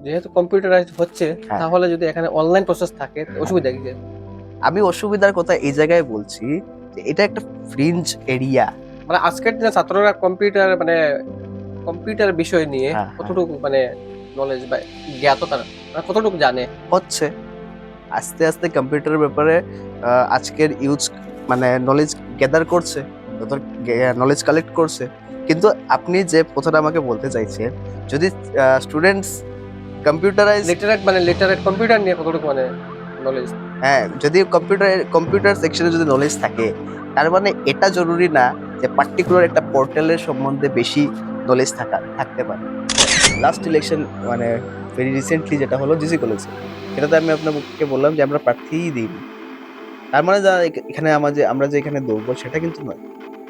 যেহেতু কম্পিউটারাইজড হচ্ছে, হ্যাঁ, তাহলে যদি এখানে অনলাইন প্রসেস থাকে তো হ্যাঁ। অসুবিধা কি? আমি অসুবিধার কথা এই জায়গায় বলছি যে এটা একটা ফ্রিঞ্জ এরিয়া। মানে আজকের দিনে ছাত্ররা কম্পিউটার মানে কম্পিউটার বিষয় নিয়ে হ্যাঁ, হ্যাঁ। কতটুকু মানে নলেজ বা জ্ঞাত তারা, মানে কতটুকু জানে? হচ্ছে আস্তে আস্তে কম্পিউটারের ব্যাপারে আজকের ইউথ মানে নলেজ গ্যাদার করছে, তাদের নলেজ কালেক্ট করছে। কিন্তু আপনি যে কথাটা আমাকে বলতে চাইছেন, যদি স্টুডেন্টস কম্পিউটারাইজ, লিটারেট কম্পিউটার নিয়ে কতটুকু মানে নলেজ? হ্যাঁ, যদি কম্পিউটার সেকশনে যদি নলেজ থাকে, তার মানে এটা জরুরি না যে পার্টিকুলার একটা পোর্টালের সম্বন্ধে বেশি নলেজ থাকতে পারে। লাস্ট ইলেকশন মানে ভেরি রিসেন্টলি যেটা হলো জিসি কলেজে, সেটাতে আমি আপনাকে বললাম যে আমরা প্রার্থীই দিইনি। তার মানে যা এখানে আমরা যে এখানে দৌড়বো সেটা কিন্তু নয়।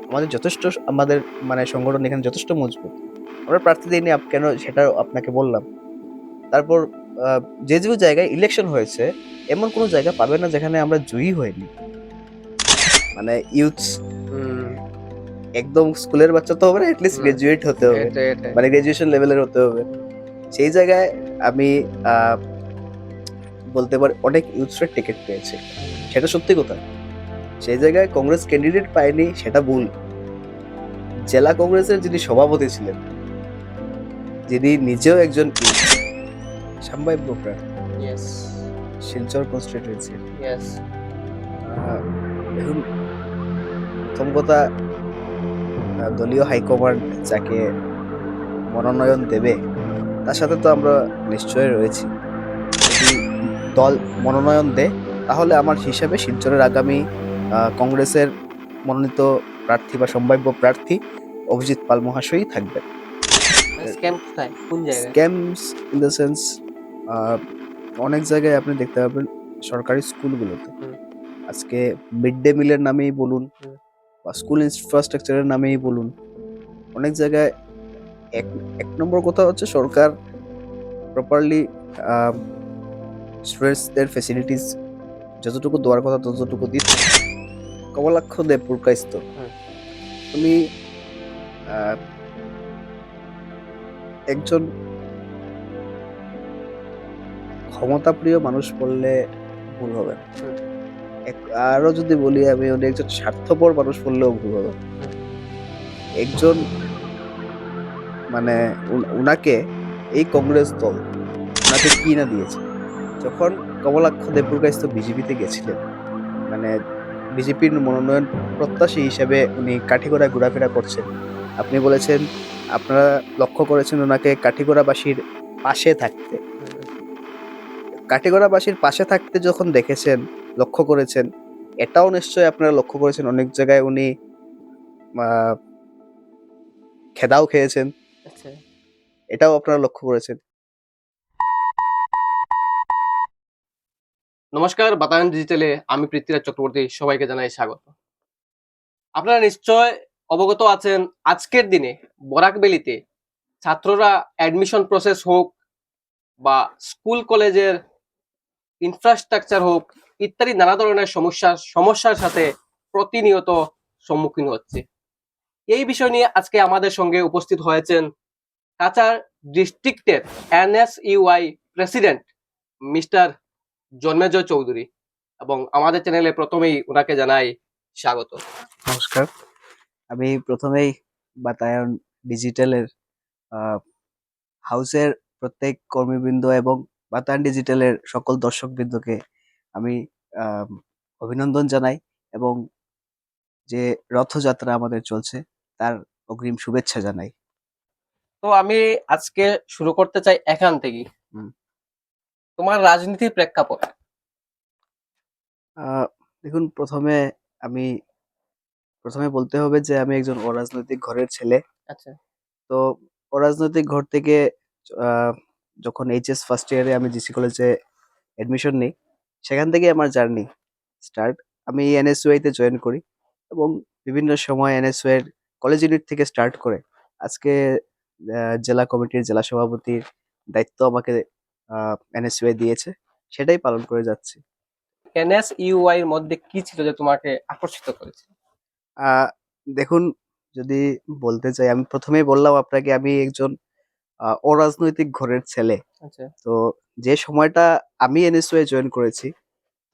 আমাদের যথেষ্ট আমাদের মানে সংগঠন এখানে যথেষ্ট মজবুত। আমরা প্রার্থী দিইনি কেন সেটা আপনাকে বললাম। তারপর আহ, যে জায়গায় ইলেকশন হয়েছে, এমন কোনো জায়গা পাবে না যেখানে আমরা জয়ী হইনি। মানে ইউথ হুম। একদম স্কুলের বাচ্চা তো হবে না, এটলিস্ট না, গ্রাজুয়েট হতে হবে, এটাই। মানে গ্রাজুয়েশন লেভেলের হতে হবে। সেই জায়গায় আমি আহ, বলতে পারি অনেক ইউথরা টিকিট পেয়েছে, সেটা সত্যি কথা। সেই জায়গায় কংগ্রেস ক্যান্ডিডেট পায়নি সেটা ভুল। জেলা কংগ্রেসের যিনি সভাপতি ছিলেন, যিনি নিজেও একজন youth, সাম্বাই ব্রোকরা, ইয়েস, শিলচর কনস্টিটিউয়েন্সি। ইয়েস। এখন প্রথম কথা, দলীয় হাইকমান্ড যাকে মনোনয়ন দেবে তার সাথে তো আমরা নিশ্চয়ই রয়েছি। যদি দল মনোনয়ন দেয়, তাহলে আমার হিসাবে শিলচরের আগামী কংগ্রেসের মনোনীত প্রার্থী বা সম্ভাব্য প্রার্থী অভিজিৎ পাল মহাশয়ই থাকবেন। মানে স্ক্যাম কোথায়? কোন জায়গায়? স্ক্যামস ইন দ্য সেন্স, অনেক জায়গায় আপনি দেখতে পাবেন সরকারি স্কুলগুলোতে হুম, আজকে মিড ডে মিলের নামেই বলুন হুম। বা স্কুল ইনফ্রাস্ট্রাকচারের নামেই বলুন, অনেক জায়গায় এক এক নম্বর কথা হচ্ছে সরকার প্রপারলি স্টুডেন্টসদের ফেসিলিটিস যতটুকু দেওয়ার কথা ততটুকু দিচ্ছে। কমলাক্ষ দে পুরকাইস্ত, হুম। উনি আহ, একজন ক্ষমতাপ্রিয় মানুষ বললে ভুল হবে না। হুম, আরো যদি বলি আমি, উনি একজন স্বার্থপর মানুষ বললেও ভুল হবে না। হুম। একজন মানে উনাকে এই কংগ্রেস দল উনাকে কি না দিয়েছে। যখন কমলাক্ষ দেবপুরকাইস্ত বিজেপিতে গেছিলেন, মানে বিজেপির মনোনয়ন প্রত্যাশী হিসেবে উনি কাঠিগড়ায় ঘোরাফেরা করছেন, আপনি বলেছেন আপনারা লক্ষ্য করেছেন ওনাকে কাঠিগড়াবাসীর পাশে থাকতে। কাঠিগড়াবাসীর পাশে থাকতে যখন দেখেছেন, লক্ষ্য করেছেন, এটাও নিশ্চয়ই আপনারা লক্ষ্য করেছেন অনেক জায়গায় উনি আহ, খেদাও খেয়েছেন, আচ্ছা। এটাও আপনারা লক্ষ্য করেছেন। নমস্কার, বাতায়ন ডিজিটালে আমি পৃথ্বীরাজ চক্রবর্তী সবাইকে জানাই স্বাগত। আপনারা নিশ্চয় অবগত আছেন, আজকের দিনে বরাকবেলিতে ছাত্ররা অ্যাডমিশন প্রসেস হোক বা স্কুল কলেজের ইনফ্রাস্ট্রাকচার হোক ইত্যাদি নানা ধরনের সমস্যার সাথে প্রতিনিয়ত সম্মুখীন হচ্ছে। এই বিষয় নিয়ে আজকে আমাদের সঙ্গে উপস্থিত হয়েছেন কাছাড় ডিস্ট্রিক্টের NSUI president mister Janmejay Chowdhury, এবং আমাদের চ্যানেলে প্রথমেই ওনাকে জানাই স্বাগত। নমস্কার। আমি প্রথমেই বাতায়ন ডিজিটালের হাউসের প্রত্যেক কর্মীবৃন্দ এবং বাতায়ন ডিজিটালের সকল দর্শকবৃন্দকে আমি আম, অভিনন্দন জানাই, এবং যে রথযাত্রা আমাদের চলছে তার অগ্রিম শুভেচ্ছা জানাই। তো আমি আজকে শুরু করতে চাই এখান থেকেই। হুম। তোমার রাজনীতির প্রেক্ষাপট। আহ, দেখুন, আমি প্রথমে বলতে হবে যে আমি একজন অরাজনৈতিক ঘরের ছেলে। আচ্ছা। তো অরাজনৈতিক ঘর থেকে আহ, যখন এইচএস ফার্স্ট ইয়ারে আমি জিসি কলেজে এডমিশন নিই, সেখান থেকে আমার জার্নি স্টার্ট। আমি এনএসইউআই তে জয়েন করি এবং বিভিন্ন সময় এনএসইউআই এর কলেজ ইউনিট থেকে স্টার্ট করে আজকে জেলা কমিটির জেলা সভাপতির দায়িত্ব আমাকে এনএসইউআই দিয়েছে, সেটাই পালন করে যাচ্ছি। এনএসইউআই এর মধ্যে কি ছিল যে তোমাকে আকর্ষিত করেছে? আহ, দেখুন, যদি বলতে চাই, আমি প্রথমেই বললাম আপনাকে আমি একজন অরাজনৈতিক ঘরের ছেলে। আচ্ছা। তো যে সময়টা আমি এনএসইউ জয়েন করেছি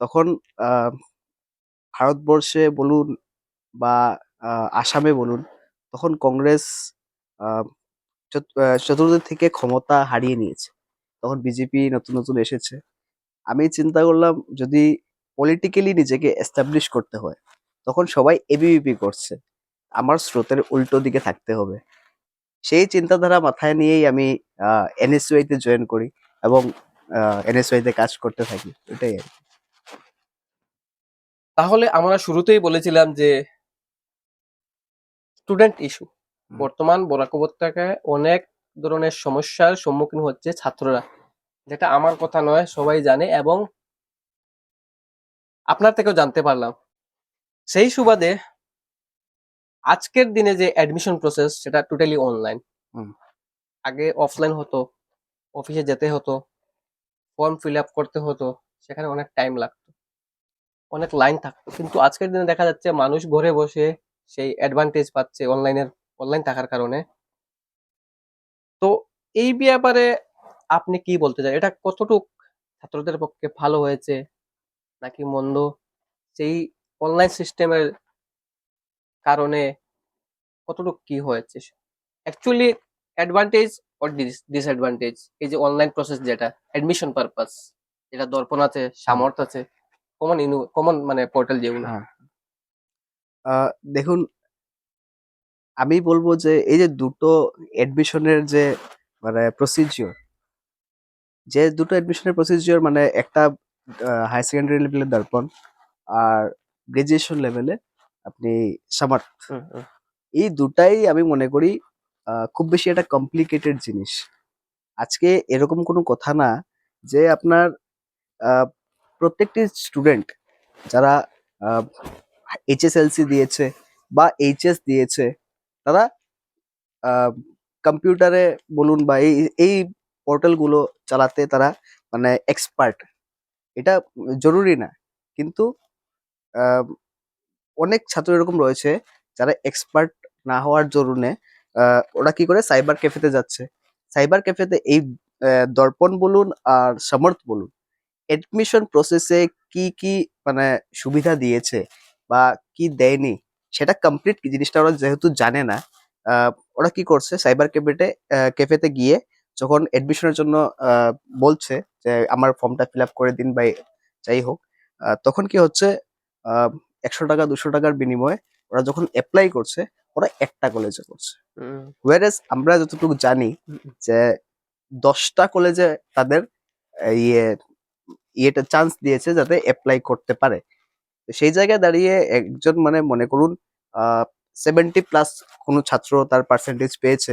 তখন আহ, ভারতবর্ষে বলুন বা আসামে বলুন, তখন কংগ্রেস আহ, চতুর্দিক থেকে ক্ষমতা হারিয়ে নিয়েছে। তখন বিজেপি নতুন নতুন এসেছে। আমি চিন্তা করলাম যদি পলিটিক্যালি নিজেকে এস্টাবলিশ করতে হয়, তখন সবাই এবিভিপি করছে, আমার স্রোতের উল্টো দিকে থাকতে হবে। সেই চিন্তাধারা মাথায় নিয়েই আমি এনএসইউআই তে জয়েন করি এবং এনএসইউআই তে কাজ করতে থাকি, এটাই আর কি। তাহলে আমরা শুরুতেই বলেছিলাম যে স্টুডেন্ট ইস্যু, হুম। বর্তমান বরাক উপত্যকায় অনেক ধরনের সমস্যার সম্মুখীন হচ্ছে ছাত্ররা, যেটা আমার কথা নয়, সবাই জানে এবং আপনার থেকেও জানতে পারলাম। সেই সুবাদে আজকের দিনে যে অ্যাডমিশন প্রসেস সেটা টোটালি অনলাইন। হুম। আগে অফলাইন হতো, অফিসে যেতে হতো, ফর্ম ফিল আপ করতে হতো, সেখানে অনেক টাইম লাগতো, অনেক লাইন থাকতো, কিন্তু আজকের দিনে দেখা যাচ্ছে মানুষ ঘরে বসে সেই অ্যাডভান্টেজ পাচ্ছে অনলাইন থাকার কারণে। তো এই ব্যাপারে আপনি কি বলতে চান, এটা কতটুক ছাত্রদের পক্ষে ভালো হয়েছে নাকি মন্দ, সেই অনলাইন সিস্টেমের কারণে কতটুক কি হয়েছে অ্যাকচুয়ালি, অ্যাডভান্টেজ অর ডিসঅ্যাডভান্টেজ, এই যে অনলাইন প্রসেস যেটা অ্যাডমিশন পারপাস, যেটা দর্পণ আছে, হুম। সামর্থ্য আছে, কমন মানে পোর্টাল যেগুলো। হ্যাঁ। দেখুন, আমি বলবো যে এই যে দুটো এডমিশনের যে মানে প্রসিজিওর, যে দুটো এডমিশনের প্রসিজিওর, মানে একটা হাই সেকেন্ডারি লেভেলের দর্পণ আর গ্রাজুয়েশন লেভেলে আপনি সামার, হুম, হুম, এই দুটাই আমি মনে করি খুব বেশি একটা কমপ্লিকেটেড জিনিস। আজকে এরকম কোনো কথা না যে আপনার আহ, প্রত্যেকটি স্টুডেন্ট যারা এইচএসএলসি দিয়েছে বা এইচএস দিয়েছে, তারা কম্পিউটারে বলুন বা এই পোর্টালগুলো চালাতে তারা মানে এক্সপার্ট, এটা জরুরি না। কিন্তু আহ, অনেক ছাত্র এরকম রয়েছে যারা এক্সপার্ট না হওয়ার জরুনে ওরা কি করে সাইবার ক্যাফেতে যাচ্ছে। সাইবার ক্যাফেতে এই দর্পণ বলুন আর সমর্থ বলুন, এডমিশন প্রসেসে কি কি মানে সুবিধা দিয়েছে বা কি দেয়নি, সেটা কমপ্লিট জিনিসটা ওরা যেহেতু জানে না, ওরা কি করছে সাইবার ক্যাফেতে গিয়ে যখন এডমিশনের জন্য আহ, বলছে যে আমার ফর্মটা ফিল আপ করে দিন বা যাই হোক, তখন কি হচ্ছে, 100 টাকা 200 টাকার বিনিময়ে ওরা যখন অ্যাপ্লাই করছে, ওরা একটা কলেজে করছে। হুম, ওয়ারেস আমরা যতটুকু জানি হুম, যে 10টা কলেজে তাদের ইয়ে ইয়েটা চান্স দিয়েছে যাতে অ্যাপ্লাই করতে পারে। তো সেই জায়গায় দাঁড়িয়ে একজন মানে মনে করুন 70+ কোনো ছাত্র তার পার্সেন্টেজ পেয়েছে,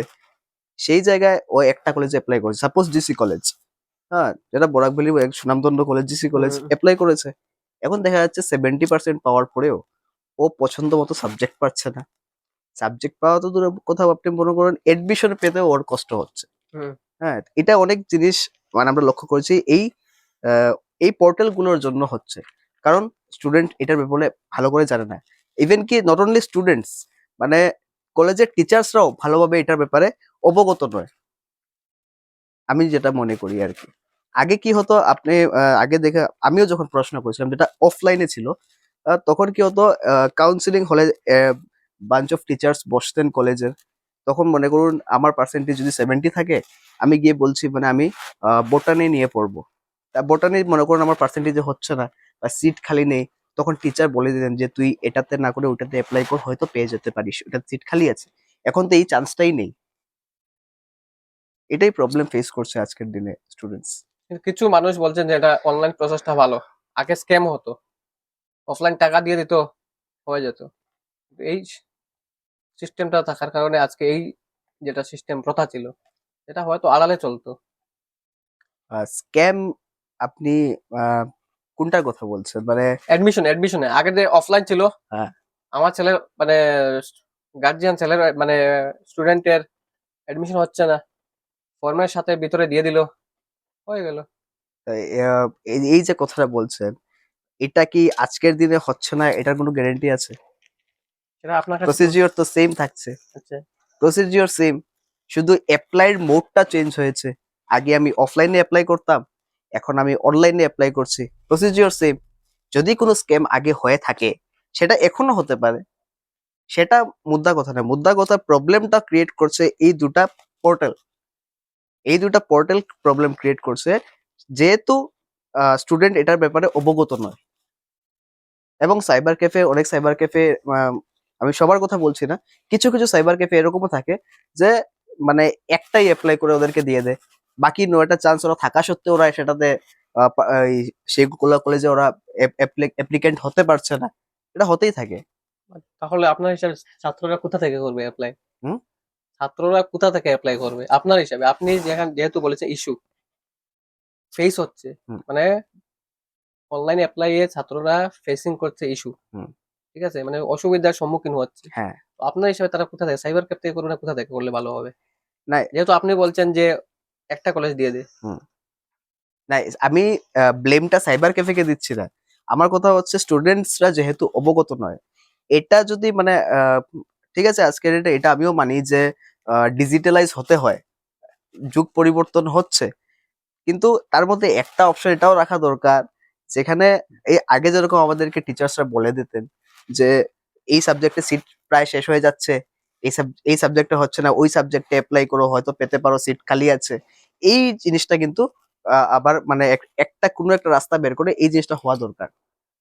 সেই জায়গায় ও একটা কলেজে অ্যাপ্লাই করেছে, সাপোজ জিসি কলেজ, হ্যাঁ, যেটা বরাকভ্যালি এক সুনামধন্য কলেজ, জিসি কলেজ হুম, অ্যাপ্লাই করেছে। এখন দেখা যাচ্ছে 70% পাওয়ার পরেও ও পছন্দ মতো সাবজেক্ট পাচ্ছে না। সাবজেক্ট পাওয়া তো দূরের কথা, আপনি মনে করেন এডমিশন পেতেও ওর কষ্ট হচ্ছে। হুম, হ্যাঁ, এটা অনেক জিনিস মানে আমরা লক্ষ্য করেছি আহ, এই পোর্টাল গুলোর জন্য হচ্ছে। কারণ স্টুডেন্ট এটার ব্যাপারে ভালো করে জানে না। ইভেন কি নট অনলি স্টুডেন্টস, মানে কলেজের টিচার্সরাও ভালোভাবে এটার ব্যাপারে অবগত নয়, আমি যেটা মনে করি আর কি। আগে কি হতো, আপনি আগে দেখে আমিও যখন পড়াশোনা করেছিলাম যেটা অফলাইনে ছিল, তখন কি হতো, কাউন্সিলিং হলে বাঞ্চ অফ টিচার্স বসতেন কলেজের। তখন মনে করুন আমার পার্সেন্টেজ যদি 70 থাকে, আমি গিয়ে বলছি মানে আমি বোটানি নিয়ে পড়বো, বোটানি মনে করুন আমার পার্সেন্টেজে হচ্ছে না বা সিট খালি নেই, তখন টিচার বলে দিতেন যে তুই এটাতে না করে ওটাতে অ্যাপ্লাই কর, হয়তো পেয়ে যেতে পারিস, ওটাতে সিট খালি আছে। এখন তো এই চান্সটাই নেই। এটাই প্রবলেম ফেস করছে আজকের দিনে স্টুডেন্টস। কিন্তু কিছু মানুষ বলছেন যে এটা অনলাইন প্রসেসটা ভালো, আগে স্ক্যাম হতো, অফলাইন টাকা দিয়ে দিত, হয়ে যেত। এই সিস্টেমটা থাকার কারণে আজকে এই যেটা সিস্টেম প্রথা ছিল, এটা হয়তো আড়ালে চলতো। স্ক্যাম, আপনি আহ, কোনটার কথা বলছেন মানে? অ্যাডমিশনে আগে যে অফলাইন ছিল, হ্যাঁ, আমার ছেলের মানে গার্জিয়ান ছেলের মানে স্টুডেন্টের অ্যাডমিশন হচ্ছে না, ফর্মের সাথে ভিতরে দিয়ে দিল, হয়ে গেল। তাই, এই এই যে কথাটা বলছেন, এটা কি আজকের দিনে হচ্ছে না এটার কোনো গ্যারান্টি আছে? সেটা আপনার কাছে তো। প্রসিজিওর তো সেম থাকছে, আচ্ছা। Procedure same. শুধু অ্যাপ্লাইয়ের মোডটা চেঞ্জ হয়েছে। আগে আমি অফলাইনে অ্যাপ্লাই করতাম, এখন আমি অনলাইনে অ্যাপ্লাই করছি। Procedure same. যদি কোনো স্ক্যাম আগে হয়ে থাকে সেটা এখনো হতে পারে, সেটা মুদ্রা কথা না। মুদ্রা কথা প্রবলেমটা ক্রিয়েট করছে এই দুটা পোর্টাল। এই দুটা পোর্টাল প্রবলেম ক্রিয়েট করছে, যেহেতু স্টুডেন্ট এটার ব্যাপারে অবগত নয়। এবং সাইবার ক্যাফে, অনেক সাইবার ক্যাফে, আমি সবার কথা বলছি না, কিছু কিছু সাইবার ক্যাফে এরকমও থাকে যে মানে একটাই অ্যাপ্লাই করে ওদেরকে দিয়ে দেয়, বাকি 9টা চান্স ওরা থাকা সত্ত্বেও ওরা সেটাতে সেগুলো কলেজে ওরা অ্যাপ্লিকেন্ট হতে পারছে না। এটা হতেই থাকে। তাহলে আপনার হিসাবে ছাত্ররা কোথা থেকে করবে অ্যাপ্লাই? হুম। ছাত্ররা কোথা থেকে অ্যাপ্লাই করবে আপনার হিসাবে? আপনি যেহেতু বলেছেন ইস্যু ফেস হচ্ছে, হুম। মানে অনলাইন অ্যাপ্লাই এ ছাত্ররা ফেসিং করছে ইস্যু, হুম। ঠিক আছে, মানে অসুবিধার সম্মুখীন হচ্ছে। হ্যাঁ। তো আপনার হিসাবে তারা কোথা থেকে, সাইবার ক্যাফ থেকে করবে না কোথা থেকে করলে ভালো হবে? না। যেহেতু আপনি বলছেন যে একটা কলেজ দিয়ে দে। হুম। না, আমি ব্লেমটা সাইবার ক্যাফেকে দিচ্ছি না। আমার কথা হচ্ছে স্টুডেন্টসরা যেহেতু অবগত নয়, এটা যদি মানে ঠিক আছে, আজকের এটা এটা আমিও মানি যে ডিজিটালাইজ হতে হয়, যুগ পরিবর্তন হচ্ছে, কিন্তু তার মধ্যে একটা অপশন এটাও রাখা দরকার, যেখানে এই আগে যেরকম আমাদেরকে টিচার্সরা বলে দিতেন যে এই সাবজেক্টে সিট প্রায় শেষ হয়ে যাচ্ছে, এই সাবজেক্টে হচ্ছে না, ওই সাবজেক্টে অ্যাপ্লাই করো, হয়তো পেতে পারো, সিট খালি আছে। এই জিনিসটা কিন্তু আবার মানে একটা কোনো একটা রাস্তা বের করে এই জিনিসটা হওয়া দরকার।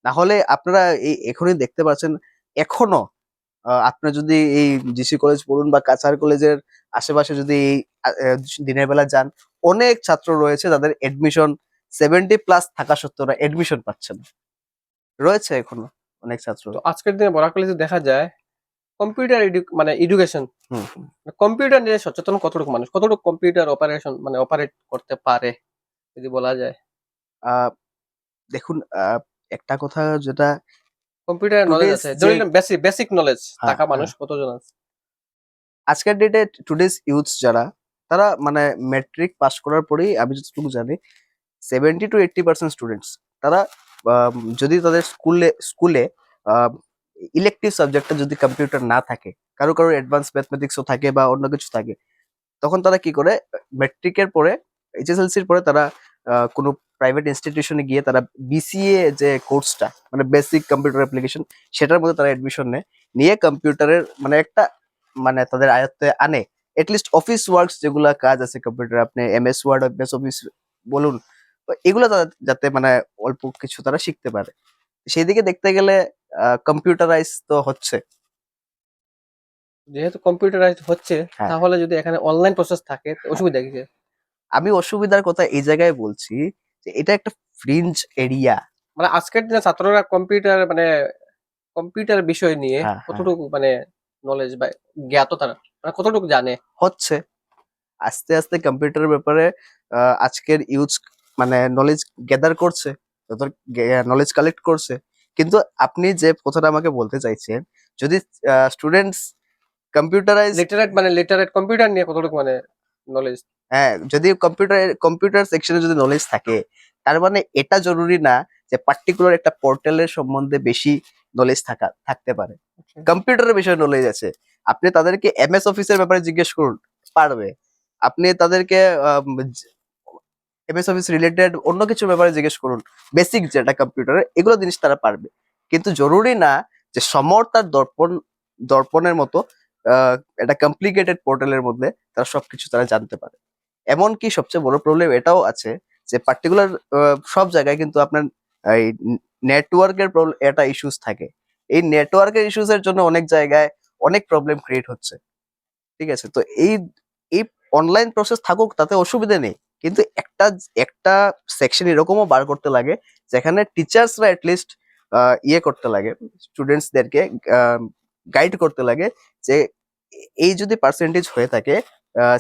না হলে আপনারা এই এখনই দেখতে পাচ্ছেন, এখনো আপনার যদি এই জিসি কলেজ পড়ুন বা কাছাড় কলেজের আশেপাশে যদি এই দিনের বেলা যান, অনেক ছাত্র রয়েছে যাদের এডমিশন 70+ থাকা সত্ত্বেও ওরা এডমিশন পাচ্ছে না। রয়েছে এখনো অনেক ছাত্র। তো আজকের দিনে বড় কলেজে দেখা যায় কম্পিউটার মানে এডুকেশন, হুম, হুম। কম্পিউটার নিয়ে সচেতন কতটুকু মানুষ, কতটুকু কম্পিউটার অপারেশন মানে অপারেট করতে পারে যদি বলা যায়? আহ, দেখুন, একটা কথা যেটা কম্পিউটারের নলেজ টুডেজ আছে, যে, ধরে নিলাম বেসিক নলেজ হ্যাঁ, থাকা মানুষ হ্যাঁ, কতজন আছে? আজকের ডেটে টুডেজ ইউথ যারা, তারা মানে ম্যাট্রিক পাস করার পরেই আমি যতটুকু জানি 70 to 80% স্টুডেন্টস তারা যদি তাদের স্কুলে ইলেকটিভ সাবজেক্টটা যদি কম্পিউটার না থাকে, কারো কারো অ্যাডভান্স ম্যাথমেটিক্সও থাকে বা অন্য কিছু থাকে, তখন তারা কি করে, ম্যাট্রিকের পরে, এইচএসএলসির পরে তারা কোনো প্রাইভেট ইনস্টিটিউশনে গিয়ে তারা বিসিএ যে কোর্সটা, মানে বেসিক কম্পিউটার অ্যাপ্লিকেশন, সেটার মধ্যে তারা এডমিশন নেয়, নিয়ে কম্পিউটারের মানে একটা মানে তাদের আয়ত্তে আনে। এটলিস্ট অফিস ওয়ার্কস যেগুলা কাজ আছে কম্পিউটার, আপনি এমএস ওয়ার্ড, এমএস অফিস বলুন, তো এগুলো যাতে মানে অল্প কিছু তারা শিখতে পারে। সেই দিকে দেখতে গেলে কম্পিউটারাইজ তো হচ্ছে। যেহেতু কম্পিউটারাইজড হচ্ছে, হ্যাঁ। তাহলে যদি এখানে অনলাইন প্রসেস থাকে তো হ্যাঁ। অসুবিধা কি? আমি অসুবিধার কথা এই জায়গায় বলছি যে এটা একটা ফ্রিঞ্জ এরিয়া। মানে আজকের দিনে ছাত্ররা কম্পিউটার মানে কম্পিউটার বিষয় নিয়ে হ্যাঁ, হ্যাঁ। কতটুকু মানে নলেজ বা জ্ঞাত তারা, মানে কতটুকু জানে? হচ্ছে আস্তে আস্তে কম্পিউটারের ব্যাপারে আজকের ইউজ মানে নলেজ গ্যাদার করছে, তাদের নলেজ কালেক্ট করছে। কিন্তু আপনি যে কথাটা আমাকে বলতে চাইছেন, যদি স্টুডেন্টস কম্পিউটারাইজ, লিটারেট কম্পিউটার নিয়ে কতটুকু মানে নলেজ? হ্যাঁ, যদি কম্পিউটার সেকশনে যদি নলেজ থাকে, তার মানে এটা জরুরি না যে পার্টিকুলার একটা পোর্টালের সম্বন্ধে বেশি নলেজ থাকতে পারে। কম্পিউটারের বিষয়ে নলেজ আছে, আপনি তাদেরকে এমএস অফিসের ব্যাপারে জিজ্ঞেস করুন, পারবে। আপনি তাদেরকে এমএস অফিস রিলেটেড অন্য কিছুর ব্যাপারে জিজ্ঞেস করুন, বেসিক যেটা কম্পিউটারের, এগুলো জিনিস তারা পারবে। কিন্তু জরুরি না যে সমর তার দর্পণের মতো একটা কমপ্লিকেটেড পোর্টালের মধ্যে তারা সবকিছু তারা জানতে পারে। এমনকি সবচেয়ে বড় প্রবলেম এটাও আছে যে পার্টিকুলার সব জায়গায় কিন্তু আপনার এই নেটওয়ার্কের একটা ইস্যুস থাকে। এই নেটওয়ার্কের ইস্যুস এর জন্য অনেক জায়গায় অনেক প্রবলেম ক্রিয়েট হচ্ছে। ঠিক আছে, তো এই এই অনলাইন প্রসেস থাকুক, তাতে অসুবিধা নেই, কিন্তু একটা একটা সেকশন এরকমও বার করতে লাগে যেখানে টিচার্সরা লিস্ট ইয়ে করতে লাগে, স্টুডেন্টসদেরকে গাইড করতে লাগে যে এই যদি পার্সেন্টেজ হয়ে থাকে,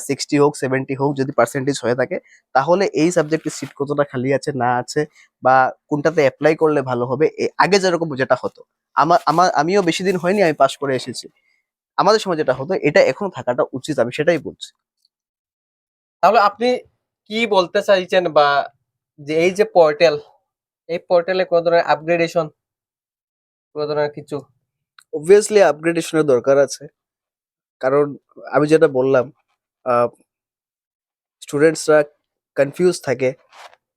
60 হোক 70 হোক, যদি পার্সেন্টেজ হয়ে থাকে, তাহলে এই সাবজেক্টে সিট কতটা খালি আছে না আছে, বা কোনটাতে অ্যাপ্লাই করলে ভালো হবে। আগে যেরকম যেটা হতো, আমিও বেশি দিন হয়নি আমি পাশ করে এসেছি, আমাদের সময় যেটা হতো এটা এখন থাকাটা উচিত, আমি সেটাই বলছি। তাহলে আপনি কি বলতে চাইছেন, বা যে এই যে পোর্টাল, এই পোর্টালে কোনো ধরনের আপগ্রেডেশন, কোনো ধরনের কিছু? অবভিয়াসলি আপগ্রেডেশনের দরকার আছে, কারণ আমি যেটা বললাম, স্টুডেন্টসরা কনফিউজ থাকে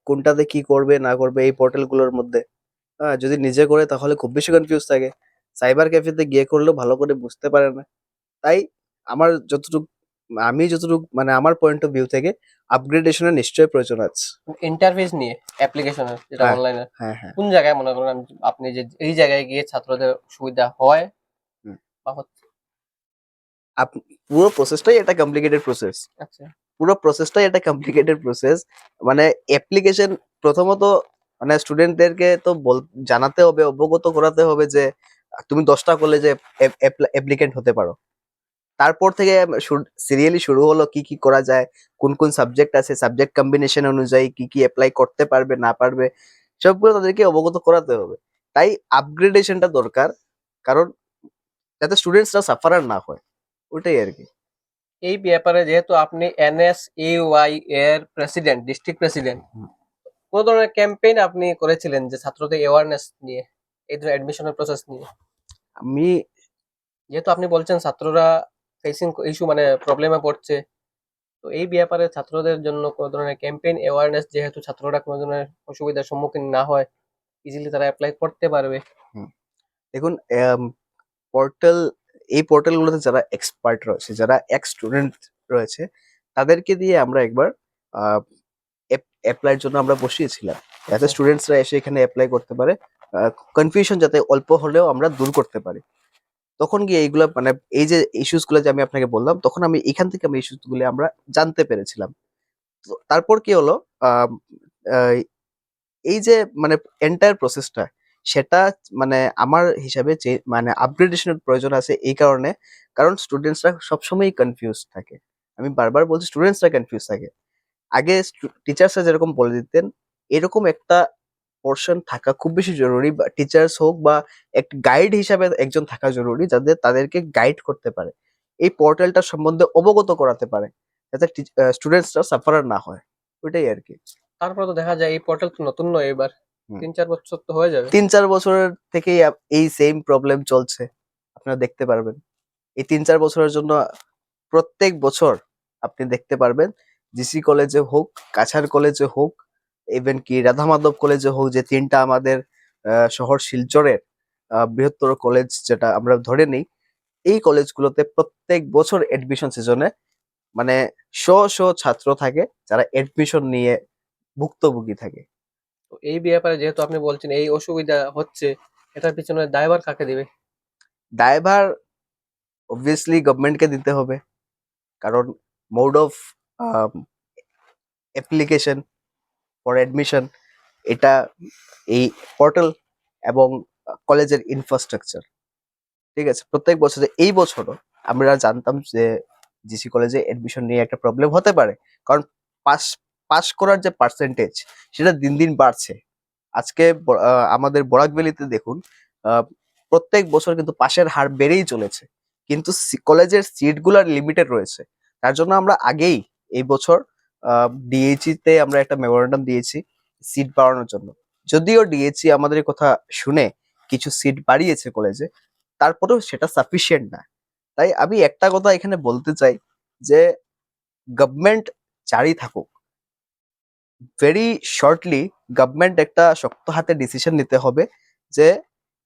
কোনটাতে কি করবে না করবে এই পোর্টালগুলোর মধ্যে। যদি নিজে করে তাহলে খুব বেশি কনফিউজ থাকে, সাইবার ক্যাফেতে গিয়ে করলেও ভালো করে বুঝতে পারে না। তাই আমার যতটুকু আমি যতটুকু মানে আমার পয়েন্ট অফ ভিউ থেকে আপগ্রেডেশনের নিশ্চয়ই প্রয়োজন আছে। ইন্টারফেস নিয়ে অ্যাপ্লিকেশনের যেটা হ্যাঁ, অনলাইনে হ্যাঁ, হ্যাঁ। কোন জায়গায় মনে করেন আপনি যে এই জায়গায় গিয়ে ছাত্রদের সুবিধা হয় হুম। বা হচ্ছে? পুরো প্রসেসটাই একটা কমপ্লিকেটেড প্রসেস। আচ্ছা, পুরো প্রসেসটাই একটা কমপ্লিকেটেড প্রসেস। মানে অ্যাপ্লিকেশন প্রথমত মানে স্টুডেন্টদেরকে তো জানাতে হবে, অবগত করাতে হবে যে তুমি 10টা কলেজে অ্যাপ্লিকেন্ট হতে পারো। তারপর থেকে সিরিয়ালি শুরু হলো কি কি করা যায়, কোন কোন সাবজেক্ট আছে, সাবজেক্ট কম্বিনেশন অনুযায়ী কি কি অ্যাপ্লাই করতে পারবে না পারবে, সবগুলো তাদেরকে অবগত করাতে হবে। তাই আপগ্রেডেশনটা দরকার, কারণ যাতে স্টুডেন্টসরা সাফারার না হয়, ওটাই আর কি। এই ব্যাপারে যেহেতু আপনি NSAY এর প্রেসিডেন্ট, ডিস্ট্রিক্ট প্রেসিডেন্ট, কোন ধরনের ক্যাম্পেইন আপনি করেছিলেন যে ছাত্রদের অ্যাওয়ারনেস নিয়ে, এই ধরনের অ্যাডমিশনের প্রসেস নিয়ে? আমি যেহেতু আপনি বলছেন ছাত্ররা ফেসিং ইস্যু মানে প্রবলেমে পড়ছে, তো এই ব্যাপারে ছাত্রদের জন্য কোন ধরনের ক্যাম্পেইন অ্যাওয়ারনেস, যেহেতু ছাত্ররা কোনো ধরনের অসুবিধার সম্মুখীন না হয়, ইজিলি তারা অ্যাপ্লাই করতে পারবে। হুম, দেখুন পোর্টাল এই পোর্টালগুলোতে যারা এক্সপার্ট রয়েছে, যারা এক্স স্টুডেন্ট রয়েছে, তাদেরকে দিয়ে আমরা একবার অ্যাপ্লাইয়ের জন্য আমরা বসিয়েছিলাম, যাতে আচ্ছা, স্টুডেন্টসরা এসে এখানে অ্যাপ্লাই করতে পারে, কনফিউশন যাতে অল্প হলেও আমরা দূর করতে পারি। তখন গিয়ে এইগুলা মানে এই যে ইস্যুস গুলো যে আমি আপনাকে বললাম, তখন আমি এখান থেকে আমি ইস্যুস গুলো আমরা জানতে পেরেছিলাম। তো তারপর কি হলো, আম, আহ, এই যে মানে এন্টায়ার প্রসেসটা, সেটা মানে আমার হিসাবে যে মানে আপগ্রেডেশনের প্রয়োজন আছে এই কারণে, কারণ স্টুডেন্টসরা সবসময়ই কনফিউজ থাকে। আমি বারবার বলছি স্টুডেন্টসরা কনফিউজ থাকে। আগে টিচার্সরা যেরকম বলে দিতেন, এরকম একটা পোর্শন থাকা খুব বেশি জরুরি, বা টিচার্স হোক বা এক গাইড হিসাবে একজন থাকা জরুরি, যাদের তাদেরকে গাইড করতে পারে, এই পোর্টালটা সম্বন্ধে অবগত করাতে পারে, যাতে স্টুডেন্টসরা সাফারার না হয়, ওইটাই আর কি। তারপরে তো দেখা যায় এই পোর্টাল তো নতুন নয়, এবার হুম। 3-4 বছর তো হয়ে যাবে। 3-4 বছরের থেকেই এই সেম প্রবলেম চলছে, আপনারা দেখতে পারবেন। এই 3-4 বছরের জন্য প্রত্যেক বছর আপনি দেখতে পারবেন, জিসি কলেজে হোক, কাছাড় কলেজে হোক, ইভেন কি রাধা মাধব কলেজে হোক, যে তিনটা আমাদের শহর শিলচরের বৃহত্তর কলেজ যেটা আমরা ধরে নিই, এই কলেজগুলোতে প্রত্যেক বছর এডমিশন সিজনে মানে শ শ ছাত্র থাকে যারা এডমিশন নিয়ে ভুক্তভোগী থাকে। তো এই ব্যাপারে যেহেতু আপনি বলছেন এই অসুবিধা হচ্ছে, এটার পিছনে দায়ভার কাকে দিবে? দায়ভার অবভিয়াসলি গভর্নমেন্টকে দিতে হবে, কারণ mode of application for admission এটা এই পোর্টাল এবং কলেজের ইনফ্রাস্ট্রাকচার। ঠিক আছে, প্রত্যেক বছরে এই বছরও আমরা জানতাম যে জিসি কলেজে এডমিশন নিয়ে একটা প্রবলেম হতে পারে, কারণ পাস পাস করার যে পার্সেন্টেজ সেটা দিন দিন বাড়ছে। আজকে আমাদের বরাক ভ্যালিতে দেখুন, আহ, প্রত্যেক বছর কিন্তু পাশের হার বেড়েই চলেছে, কিন্তু কলেজের সিটগুলোর লিমিটেড রয়েছে। তার জন্য আমরা আগেই এই বছর ডিএইচি তে আমরা একটা মেমোরেন্ডাম দিয়েছি সিট বাড়ানোর জন্য। যদিও ডিএইচি আমাদের কথা শুনে কিছু সিট বাড়িয়েছে কলেজে, তারপরেও সেটা সাফিসিয়েন্ট না। তাই আমি একটা কথা এখানে বলতে চাই যে গভর্নমেন্ট জারি থাকুক, ভেরি শর্টলি গভর্নমেন্ট একটা শক্ত হাতে ডিসিশন নিতে হবে যে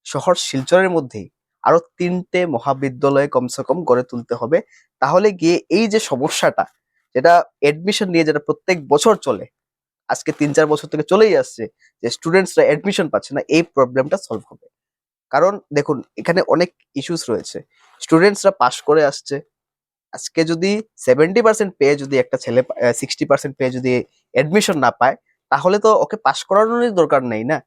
শহর শিলচরের মধ্যেই আরো 3টে মহাবিদ্যালয় কমসে কম গড়ে তুলতে হবে। তাহলে গিয়ে এই যে সমস্যাটা, যেটা এডমিশন নিয়ে যেটা প্রত্যেক বছর চলে, আজকে 3-4 বছর থেকে চলেই আসছে, যে স্টুডেন্টসরা এডমিশন পাচ্ছে না, এই প্রবলেমটা সলভ হবে। কারণ দেখুন এখানে অনেক ইস্যুস রয়েছে, স্টুডেন্টসরা পাশ করে আসছে, আজকে যদি 70% পেয়ে যদি একটা ছেলে 60% পেয়ে যদি এডমিশন না পায়, তাহলে তো ওকে পাশ করানোরই দরকার নেই না।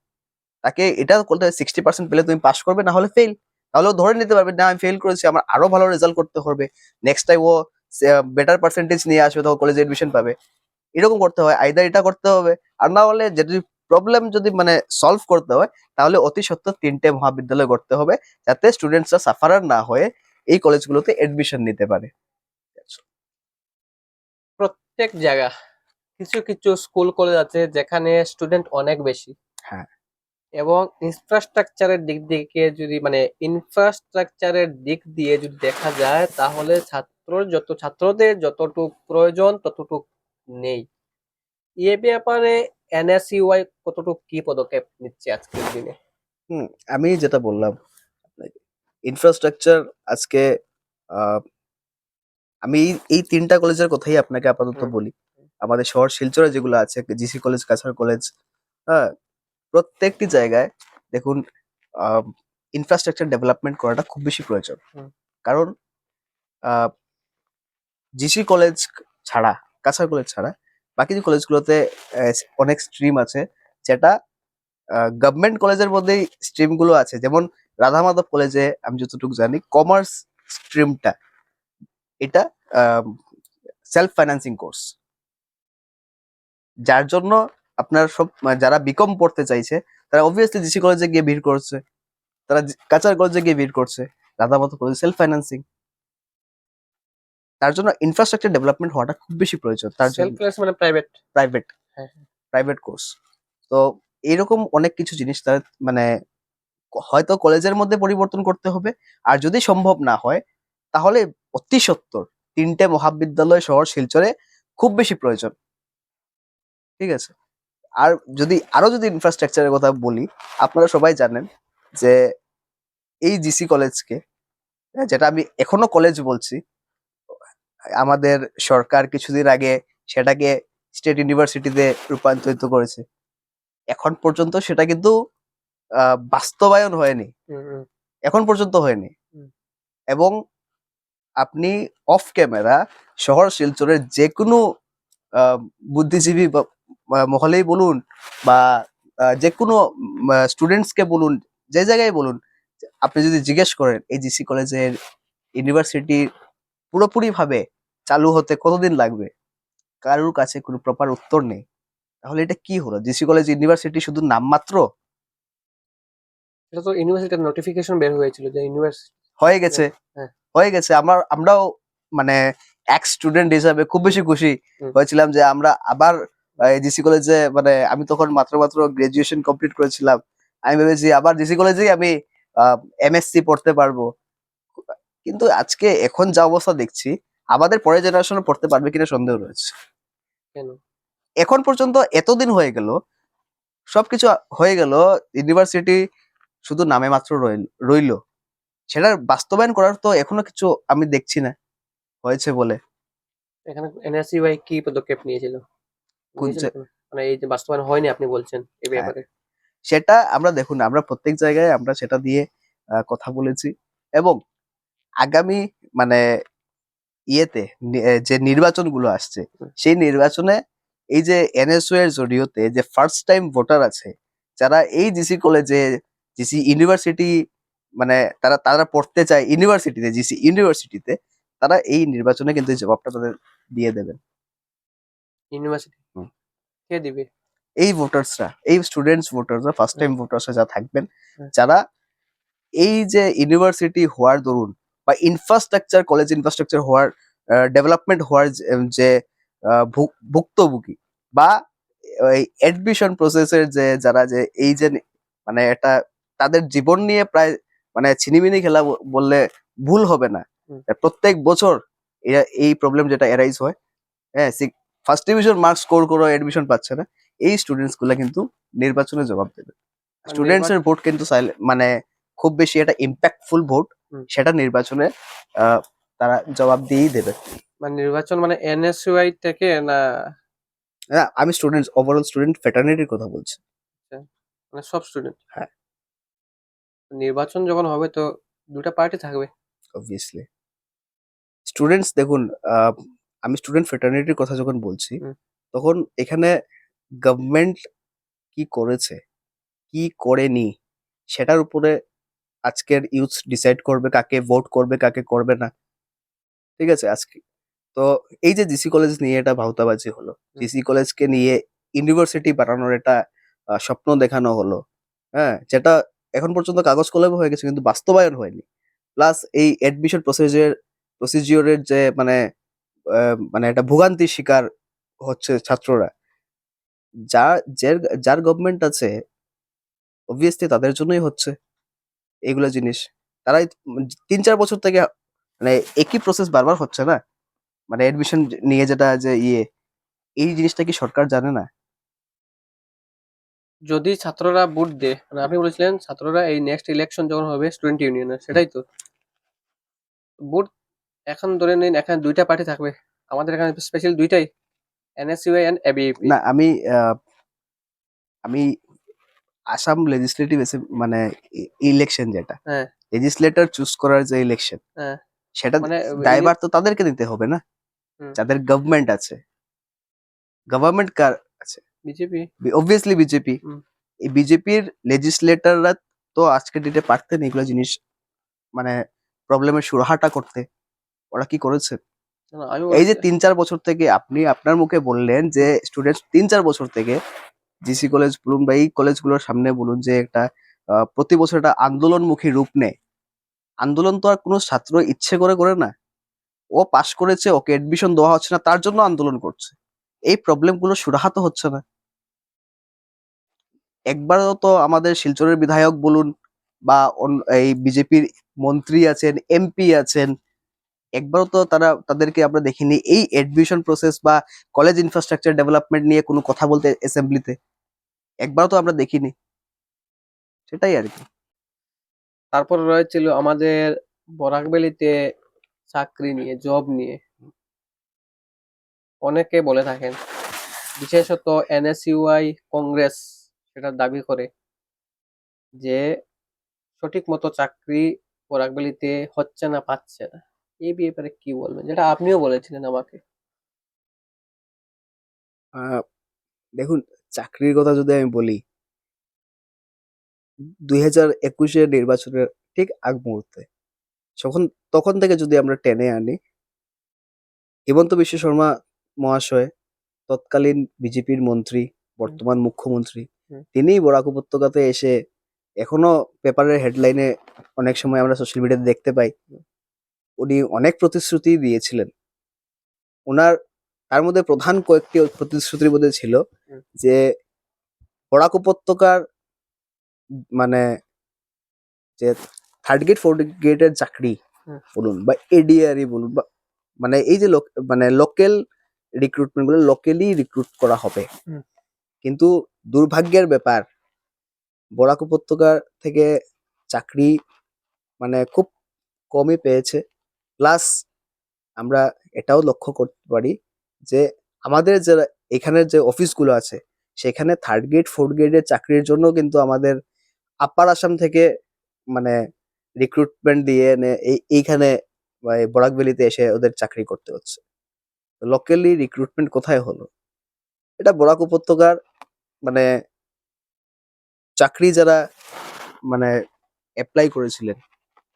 তাকে এটা করতে হবে 60% পেলে তুমি পাশ করবে, না হলে ফেল। তাহলে ও ধরে নিতে পারবে না আমি ফেল করেছি, আমার আরো ভালো রেজাল্ট করতে হবে, নেক্সট টাইম ও বেটার পার্সেন্টেজ নিয়ে আসবে, তো কলেজে এডমিশন পাবে। এরকম করতে হয়, আইদার এটা করতে হবে, আর না হলে যদি প্রবলেম যদি মানে সলভ করতে হয়, তাহলে অতি সত্বর 3টে মহাবিদ্যালয় করতে হবে, যাতে স্টুডেন্টসরা সাফারার না হয়ে এই কলেজগুলোতে এডমিশন নিতে পারে। প্রত্যেক জায়গা কিছু কিছু স্কুল কলেজ আছে যেখানে স্টুডেন্ট অনেক বেশি। হ্যাঁ, এবং ইনফ্রাস্ট্রাকচারের দিক থেকে যদি মানে ইনফ্রাস্ট্রাকচারের দিক দিয়ে যদি দেখা যায় তাহলে ছাত্রদের যতটুক প্রয়োজন ততটুক নেই। এ ব্যাপারে এনএসইউআই কতটুক কি পদক্ষেপ নিচ্ছে আজকের দিনে? হুম, আমি যেটা বললাম আপনাকে, ইনফ্রাস্ট্রাকচার আজকে আহ, আমি এই তিনটা কলেজের কথাই আপনাকে আপাতত হুম, বলি। আমাদের শহর শিলচরে যেগুলো আছে, জিসি কলেজ, কাছাড় কলেজ, হ্যাঁ, প্রত্যেকটি জায়গায় দেখুন ইনফ্রাস্ট্রাকচার ডেভেলপমেন্ট করাটা খুব বেশি প্রয়োজন। হুম, কারণ জিসি কলেজ ছাড়া, কাছাড় কলেজ ছাড়া বাকি যে কলেজগুলোতে অনেক স্ট্রিম আছে, যেটা গভর্নমেন্ট কলেজের মধ্যেই স্ট্রিম গুলো আছে। যেমন রাধা মাধব কলেজে আমি যতটুকু জানি কমার্স স্ট্রিমটা, এটা সেলফ ফাইন্যান্সিং কোর্স, যার জন্য আপনার সব যারা বিকম পড়তে চাইছে তারা অবভিয়াসলি জিসি কলেজে গিয়ে ভিড় করছে, তারা কাছাড় কলেজে গিয়ে ভিড় করছে। Radha Madhab college self financing, তার জন্য ইনফ্রাস্ট্রাকচার ডেভেলপমেন্ট হওয়াটা খুব বেশি প্রয়োজন। তার জন্য সেলফ ক্লাস মানে প্রাইভেট। প্রাইভেট হ্যাঁ, প্রাইভেট কোর্স, তো এরকম অনেক কিছু জিনিস তার মানে হয়তো কলেজের মধ্যে পরিবর্তন করতে হবে। আর যদি সম্ভব না হয় তাহলে অতি সত্বর তিনটে মহাবিদ্যালয় শহর শিলচরে খুব বেশি প্রয়োজন। ঠিক আছে, আর যদি ইনফ্রাস্ট্রাকচারের কথা বলি, আপনারা সবাই জানেন যে এই জিসি কলেজকে, যেটা আমি এখনো কলেজ বলছি, আমাদের সরকার কিছুদিন আগে সেটাকে স্টেট ইউনিভার্সিটিতে রূপান্তরিত করেছে। এখন পর্যন্ত সেটা কিন্তু বাস্তবায়ন হয়নি, হুম, হুম, এখন পর্যন্ত হয়নি। হুম। এবং আপনি অফ ক্যামেরা শহর শিলচরের যে কোনো আহ, বুদ্ধিজীবী মহলেই বলুন বা যে কোনো স্টুডেন্টসকে বলুন, যে জায়গায় বলুন, আপনি যদি জিজ্ঞেস করেন এই জিসি কলেজের ইউনিভার্সিটি পুরোপুরি ভাবে চালু হতে কতদিন লাগবে, কারোর কাছে কোনো প্রপার উত্তর নেই। তাহলে এটা কি হলো? জিসি কলেজ ইউনিভার্সিটি শুধু নামমাত্র এটা তো ইউনিভার্সিটির নোটিফিকেশন বের হয়েছিল যে ইউনিভার্সিটি। হয়ে গেছে, হ্যাঁ। হয়ে গেছে। আমরাও মানে এক্স স্টুডেন্ট হিসাবে খুব বেশি খুশি হুম, হয়েছিলাম যে আমরা আবার জিসি কলেজে, মানে আমি তখন মাত্র মাত্র গ্রাজুয়েশন কমপ্লিট করেছিলাম। আমি ভেবেছি আবার জিসি কলেজেই আমি এমএসসি পড়তে পারবো। কিন্তু আজকে এখন যা অবস্থা দেখছি, আমাদের পরের জেনারেশন পড়তে পারবে কিনা সন্দেহ রয়েছে। কেন? এখন পর্যন্ত এতদিন হয়ে গেল, সবকিছু হয়ে গেল, ইউনিভার্সিটি শুধু নামে মাত্র রইলো, সেটার বাস্তবায়ন করার তো এখনো কিছু আমি দেখছি না হয়েছে বলে। এখানে এনএসইউআই কি পদক্ষেপ নিয়েছিল? কোন নিয়েছিল কোনো? মানে এই যে বাস্তবায়ন হয়নি আপনি বলছেন এই হ্যাঁ, ব্যাপারে। সেটা আমরা দেখুন, আমরা প্রত্যেক জায়গায় আমরা সেটা দিয়ে কথা বলেছি। এবং আগামী মানে ইয়েতে যে নির্বাচনগুলো আসছে, হুম, সেই নির্বাচনে এই যে এনএসও এর জরিয়তে যে ফার্স্ট টাইম ভোটার আছে, যারা এই জিসি কলেজে, জিসি ইউনিভার্সিটি, মানে তারা তারা পড়তে চায় ইউনিভার্সিটিতে, জিসি ইউনিভার্সিটিতে, তারা এই নির্বাচনে কিন্তু এই জবাবটা তাদের দিয়ে দেবেন। ইউনিভার্সিটি হুম। কে দিবে? এই ভোটার্সরা, এই স্টুডেন্টস ভোটার্সরা, ফার্স্ট হুম, টাইম ভোটার্সরা যা থাকবেন, হুম, যারা এই যে ইউনিভার্সিটি হওয়ার দরুন বা ইনফ্রাস্ট্রাকচার, কলেজ ইনফ্রাস্ট্রাকচার হওয়ার, ডেভেলপমেন্ট হওয়ার যে ভুক্তভোগী, বা ওই এডমিশন প্রসেসের যে যারা, যে এই যে মানে এটা তাদের জীবন নিয়ে প্রায় মানে ছিনিমিনি খেলা বললে ভুল হবে না। হুম। প্রত্যেক বছর এই প্রবলেম যেটা এরাইজ হয়, হ্যাঁ, ফার্স্ট ডিভিশন মার্কস স্কোর করে এডমিশন পাচ্ছে না, এই স্টুডেন্টস গুলা কিন্তু নির্বাচনে জবাব দেবে। আর স্টুডেন্টস এর ভোট কিন্তু মানে খুব বেশি একটা ইম্প্যাক্টফুল ভোট, হুম, সেটা নির্বাচনে আহ, তারা জবাব দিয়েই দেবে। মানে নির্বাচন মানে এনএসইউআই থেকে না? হ্যাঁ, আমি স্টুডেন্টস, ওভারঅল স্টুডেন্ট ফ্রেটার্নিটির কথা বলছি। আচ্ছা, মানে সব স্টুডেন্ট। হ্যাঁ, নির্বাচন যখন হবে তো দুটা পার্টি থাকবে। অবভিয়াসলি স্টুডেন্টস দেখুন, আহ, আমি স্টুডেন্ট ফ্রেটার্নিটির কথা যখন বলছি, হুম, তখন এখানে গভর্নমেন্ট কি করেছে, কি করেনি, সেটার উপরে আজকের ইউথ ডিসাইড করবে কাকে ভোট করবে, কাকে করবে না। ঠিক আছে, আজকে তো এই যে জিসি কলেজ নিয়ে এটা ভাওতাবাজি হলো, হুম। জিসি কলেজকে নিয়ে ইউনিভার্সিটি বানানোর এটা স্বপ্ন দেখানো হলো, হ্যাঁ, যেটা এখন পর্যন্ত কাগজ কলমে হয়ে গেছে কিন্তু বাস্তবায়ন হয়নি। প্লাস এই এডমিশন প্রসিজিওরের যে মানে মানে একটা ভোগান্তির শিকার হচ্ছে ছাত্ররা। যার যার যার গভর্নমেন্ট আছে, অবভিয়াসলি তাদের জন্যই হচ্ছে এগুলো জিনিস। তারাই 3-4 বছর থেকে মানে একই প্রসেস বারবার হচ্ছে না, মানে এডমিশন নিয়ে যেটা যে এই জিনিসটা কি সরকার জানে না? যদি ছাত্ররা ভোট দেয়, মানে আপনি বলেছিলেন ছাত্ররা এই নেক্সট ইলেকশন যখন হবে স্টুডেন্ট ইউনিয়নের, সেটাই তো ভোট। এখন ধরে নিন এখানে দুইটা পার্টি থাকবে, আমাদের এখানে স্পেশাল দুইটাই, এনএসইউআই এন্ড এবিভিপি। না, আমি আসাম লেজিসলেটিভ মানে ইলেকশন যেটা, হ্যাঁ, লেজিসলেটর চুজ করার যে ইলেকশন, হ্যাঁ, সেটা মানে দায়ভার তো তাদেরকে নিতে হবে না, হুম, যাদের গভর্নমেন্ট আছে। গভর্নমেন্ট কার আছে? বিজেপি। Obviously BJP. হুম, এই বিজেপির লেজিসলেটররা তো আজকের ডেটে পারতেন এগুলো জিনিস মানে প্রবলেমের সুরাহাটা করতে। ওরা কি করেছে? না, আমি এই যে বলছি 3-4 বছর থেকে আপনি আপনার মুখে বললেন যে স্টুডেন্ট 3-4 বছর থেকে জিসি কলেজ বলুন বা এই কলেজগুলোর সামনে বলুন যে একটা প্রতি বছর একটা আন্দোলনমুখী রূপ নেয়। আন্দোলন তো আর কোনো ছাত্র ইচ্ছে করে করে না। ও পাশ করেছে, ওকে এডমিশন দেওয়া হচ্ছে না, তার জন্য আন্দোলন করছে। এই প্রবলেম গুলো সুরাহা তো হচ্ছে না। একবারও তো আমাদের শিলচরের বিধায়ক বলুন বা এই বিজেপির মন্ত্রী আছেন, এমপি আছেন, একবারও তো তাদেরকে আমরা দেখিনি এই এডমিশন প্রসেস বা কলেজ ইনফ্রাস্ট্রাকচার ডেভেলপমেন্ট নিয়ে কোনো কথা বলতে অ্যাসেম্বলিতে। একবারও তো আমরা দেখিনি। সেটাই আর কি। তারপর রয়েছিল আমাদের বরাকবেলিতে চাকরি নিয়ে, জব নিয়ে অনেকে বলে থাকেন, বিশেষত এনএসইউআই কংগ্রেস সেটা দাবি করে যে সঠিক মতো চাকরি বরাকবেলিতে হচ্ছে না, পাচ্ছে না। এই ব্যাপারে কি বলবেন, যেটা আপনিও বলেছিলেন আমাকে? আহ, দেখুন, চাকরির কথা যদি আমি বলি, 2021 নির্বাচনের ঠিক আগ মুহূর্তে, তখন তখন থেকে যদি আমরা টেনে আনি, হিমন্ত বিশ্ব শর্মা মহাশয় তৎকালীন বিজেপির মন্ত্রী, হুম, বর্তমান মুখ্যমন্ত্রী, হুম, তিনিই বরাক উপত্যকাতে এসে এখনো পেপারের হেডলাইনে অনেক সময় আমরা সোশ্যাল মিডিয়াতে দেখতে পাই, হুম, উনি অনেক প্রতিশ্রুতি দিয়েছিলেন। ওনার তার মধ্যে প্রধান কয়েকটি প্রতিশ্রুতির মধ্যে ছিল হুম, যে বরাক উপত্যকার মানে যে থার্ড গেট ফোর্থ গেটের চাকরি হুম, বলুন বা এডিআরই বলুন বা মানে এই যে মানে লোকাল রিক্রুটমেন্ট গুলো লোকালি রিক্রুট করা হবে। হুম, কিন্তু দুর্ভাগ্যের ব্যাপার, বরাক উপত্যকার থেকে চাকরি মানে খুব কমই পেয়েছে। প্লাস আমরা এটাও লক্ষ্য করতে পারি যে আমাদের যারা এখানের যে অফিসগুলো আছে, সেখানে থার্ড গ্রেড ফোর্থ গ্রেডের চাকরির জন্য কিন্তু আমাদের আপার আসাম থেকে মানে রিক্রুটমেন্ট দিয়ে এনে এইখানে বা এই বরাক ভ্যালিতে এসে ওদের চাকরি করতে হচ্ছে। লোকালি রিক্রুটমেন্ট কোথায় হলো? এটা বরাক উপত্যকার মানে চাকরি যারা মানে অ্যাপ্লাই করেছিলেন,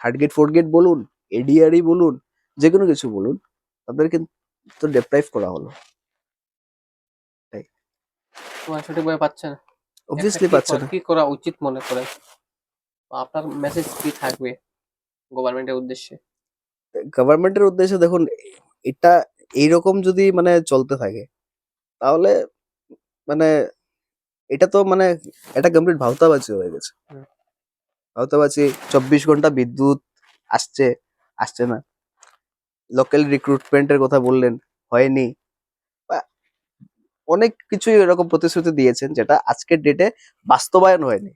থার্ড গ্রেড ফোর্থ গ্রেড বলুন, এডিআরই বলুন, যে কোনো কিছু বলুন, তাদের কিন্তু ডেপ্রাইভ করা হলো। তাই তোমার সঠিকভাবে পাচ্ছে না। একটা অবভিয়াসলি পাচ্ছে না। কি করা উচিত মনে করেন, বা আপনার মেসেজ কি থাকবে গভর্নমেন্টের উদ্দেশ্যে? গভর্নমেন্টের উদ্দেশ্যে দেখুন, এটা এইরকম যদি মানে চলতে থাকে, তাহলে মানে এটা তো মানে এটা কমপ্লিট ভাওতাবাজি হয়ে গেছে। হুম, ভাওতাবাজি, 24 ঘন্টা বিদ্যুৎ আসছে, আসছে না। লোকাল রিক্রুটমেন্টের কথা বললেন, হয়নি। বা অনেক কিছুই এরকম প্রতিশ্রুতি দিয়েছেন যেটা আজকের ডেটে বাস্তবায়ন হয়নি।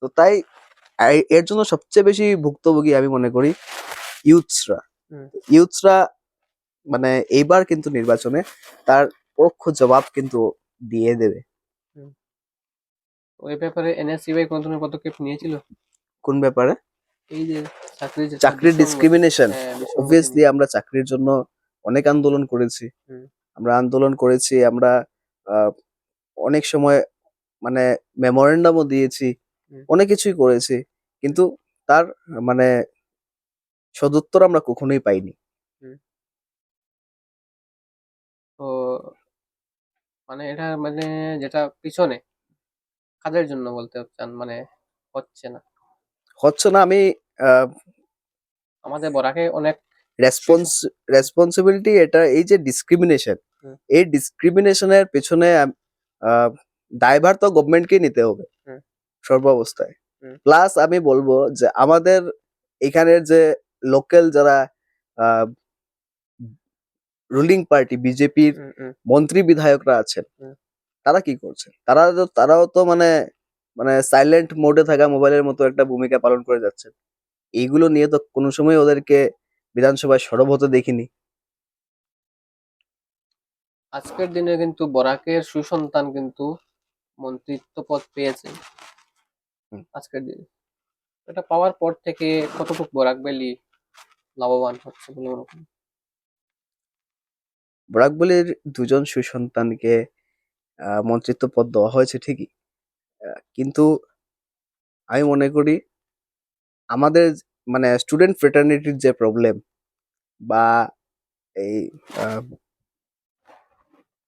তো তাই এর জন্য সবচেয়ে বেশি ভুক্তভোগী আমি মনে করি ইউথসরা। হুম, ইউথসরা মানে এইবার কিন্তু নির্বাচনে তার পরোক্ষ জবাব কিন্তু দিয়ে দেবে। হুম। ওই ব্যাপারে এনএসইউআই কোন ধরনের পদক্ষেপ নিয়েছিল? কোন ব্যাপারে? এই যে চাকরির যেটা চাকরির ডিসক্রিমিনেশন। হ্যাঁ, বিষমতি অবভিয়াসলি নিয়ে। আমরা চাকরির জন্য অনেক আন্দোলন করেছি। হুম, আমরা আহ, অনেক সময় মানে মেমোরেন্ডামও দিয়েছি, হুম, অনেক কিছুই করেছি, কিন্তু তার মানে সদুত্তর আমরা কখনোই পাইনি। হুম। তো মানে এটা মানে যেটা পিছনে কাজের জন্য বলতে চান, মানে হচ্ছে না। হচ্ছে না। আমি আমাদের বরাকে অনেক রেসপন্স শিশু। রেসপন্সিবিলিটি এটা, এই যে ডিসক্রিমিনেশন, হুম, এই ডিসক্রিমিনেশনের পেছনে আহ, দায়ভার তো গভর্নমেন্টকেই নিতে হবে। হুম, সর্বাবস্থায়। হুম। প্লাস আমি বলবো যে আমাদের এখানের যে লোকাল যারা রুলিং পার্টি বিজেপির হুম, হুম, মন্ত্রী বিধায়করা আছেন, হুম। তারা কি করছে? তারাও তো মানে মানে সাইলেন্ট মোডে থাকা মোবাইলের মতো একটা ভূমিকা পালন করে যাচ্ছে। এইগুলো নিয়ে তো কোনো সময় ওদেরকে বিধানসভায় সরব হতে দেখিনি। আজকের দিনে কিন্তু বরাকের সুসন্তান কিন্তু মন্ত্রিত্ব পদ পেয়েছে হুম। আজকের দিনে। এটা পাওয়ার পর থেকে কতটুকু বরাক ভ্যালি লাভবান হচ্ছে বলে মনে করেন? বরাকবলির দুজন সুসন্তানকে মন্ত্রিত্ব পদ দেওয়া হয়েছে ঠিকই, কিন্তু আমি মনে করি আমাদের মানে স্টুডেন্ট ফ্রেটার্নিটির যে প্রবলেম বা এই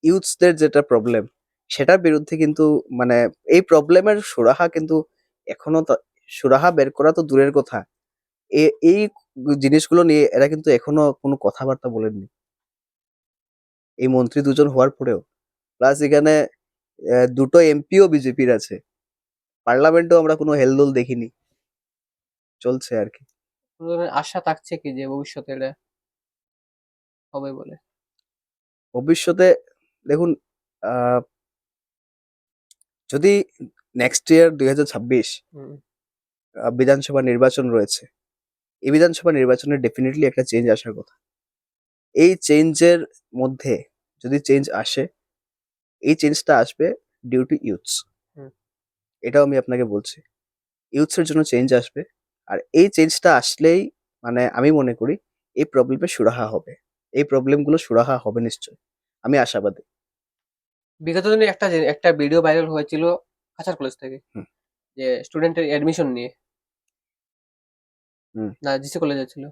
ইউথসদের যেটা প্রবলেম, সেটার বিরুদ্ধে কিন্তু মানে এই প্রবলেমের সুরাহা কিন্তু এখনো সুরাহা বের করা তো দূরের কথা, এই জিনিসগুলো নিয়ে এরা কিন্তু এখনো কোনো কথাবার্তা বলেননি এই মন্ত্রী দুজন হওয়ার পরেও। প্লাস এখানে দুটো এমপিও বিজেপির আছে, পার্লামেন্টেও আমরা কোনো হেলদোল দেখিনি, চলছে আর কি। কোনো ধরনের আশা থাকছে কি যে ভবিষ্যতে এটা হবে বলে? ভবিষ্যতে দেখুন, আহ, যদি নেক্সট ইয়ার 2026 হুম, বিধানসভা নির্বাচন রয়েছে, এই বিধানসভা নির্বাচনে ডেফিনেটলি একটা চেঞ্জ আসার কথা। এই চেঞ্জের মধ্যে যদি চেঞ্জ আসে, এই চেঞ্জটা আসবে ডিউ টু ইউথস। হুম। এটাও আমি আপনাকে বলছি, ইউথসের জন্য চেঞ্জ আসবে। আর এই চেঞ্জটা আসলেই মানে আমি মনে করি এই প্রবলেমের সুরাহা হবে, এই প্রবলেমগুলো সুরাহা হবে নিশ্চয়, আমি আশাবাদী। বিগত দিনে একটা ভিডিও ভাইরাল হয়েছিল কাছাড় কলেজ থেকে, হুম। যে স্টুডেন্টের এডমিশন নিয়ে, হুম। না জিসি কলেজে ছিল।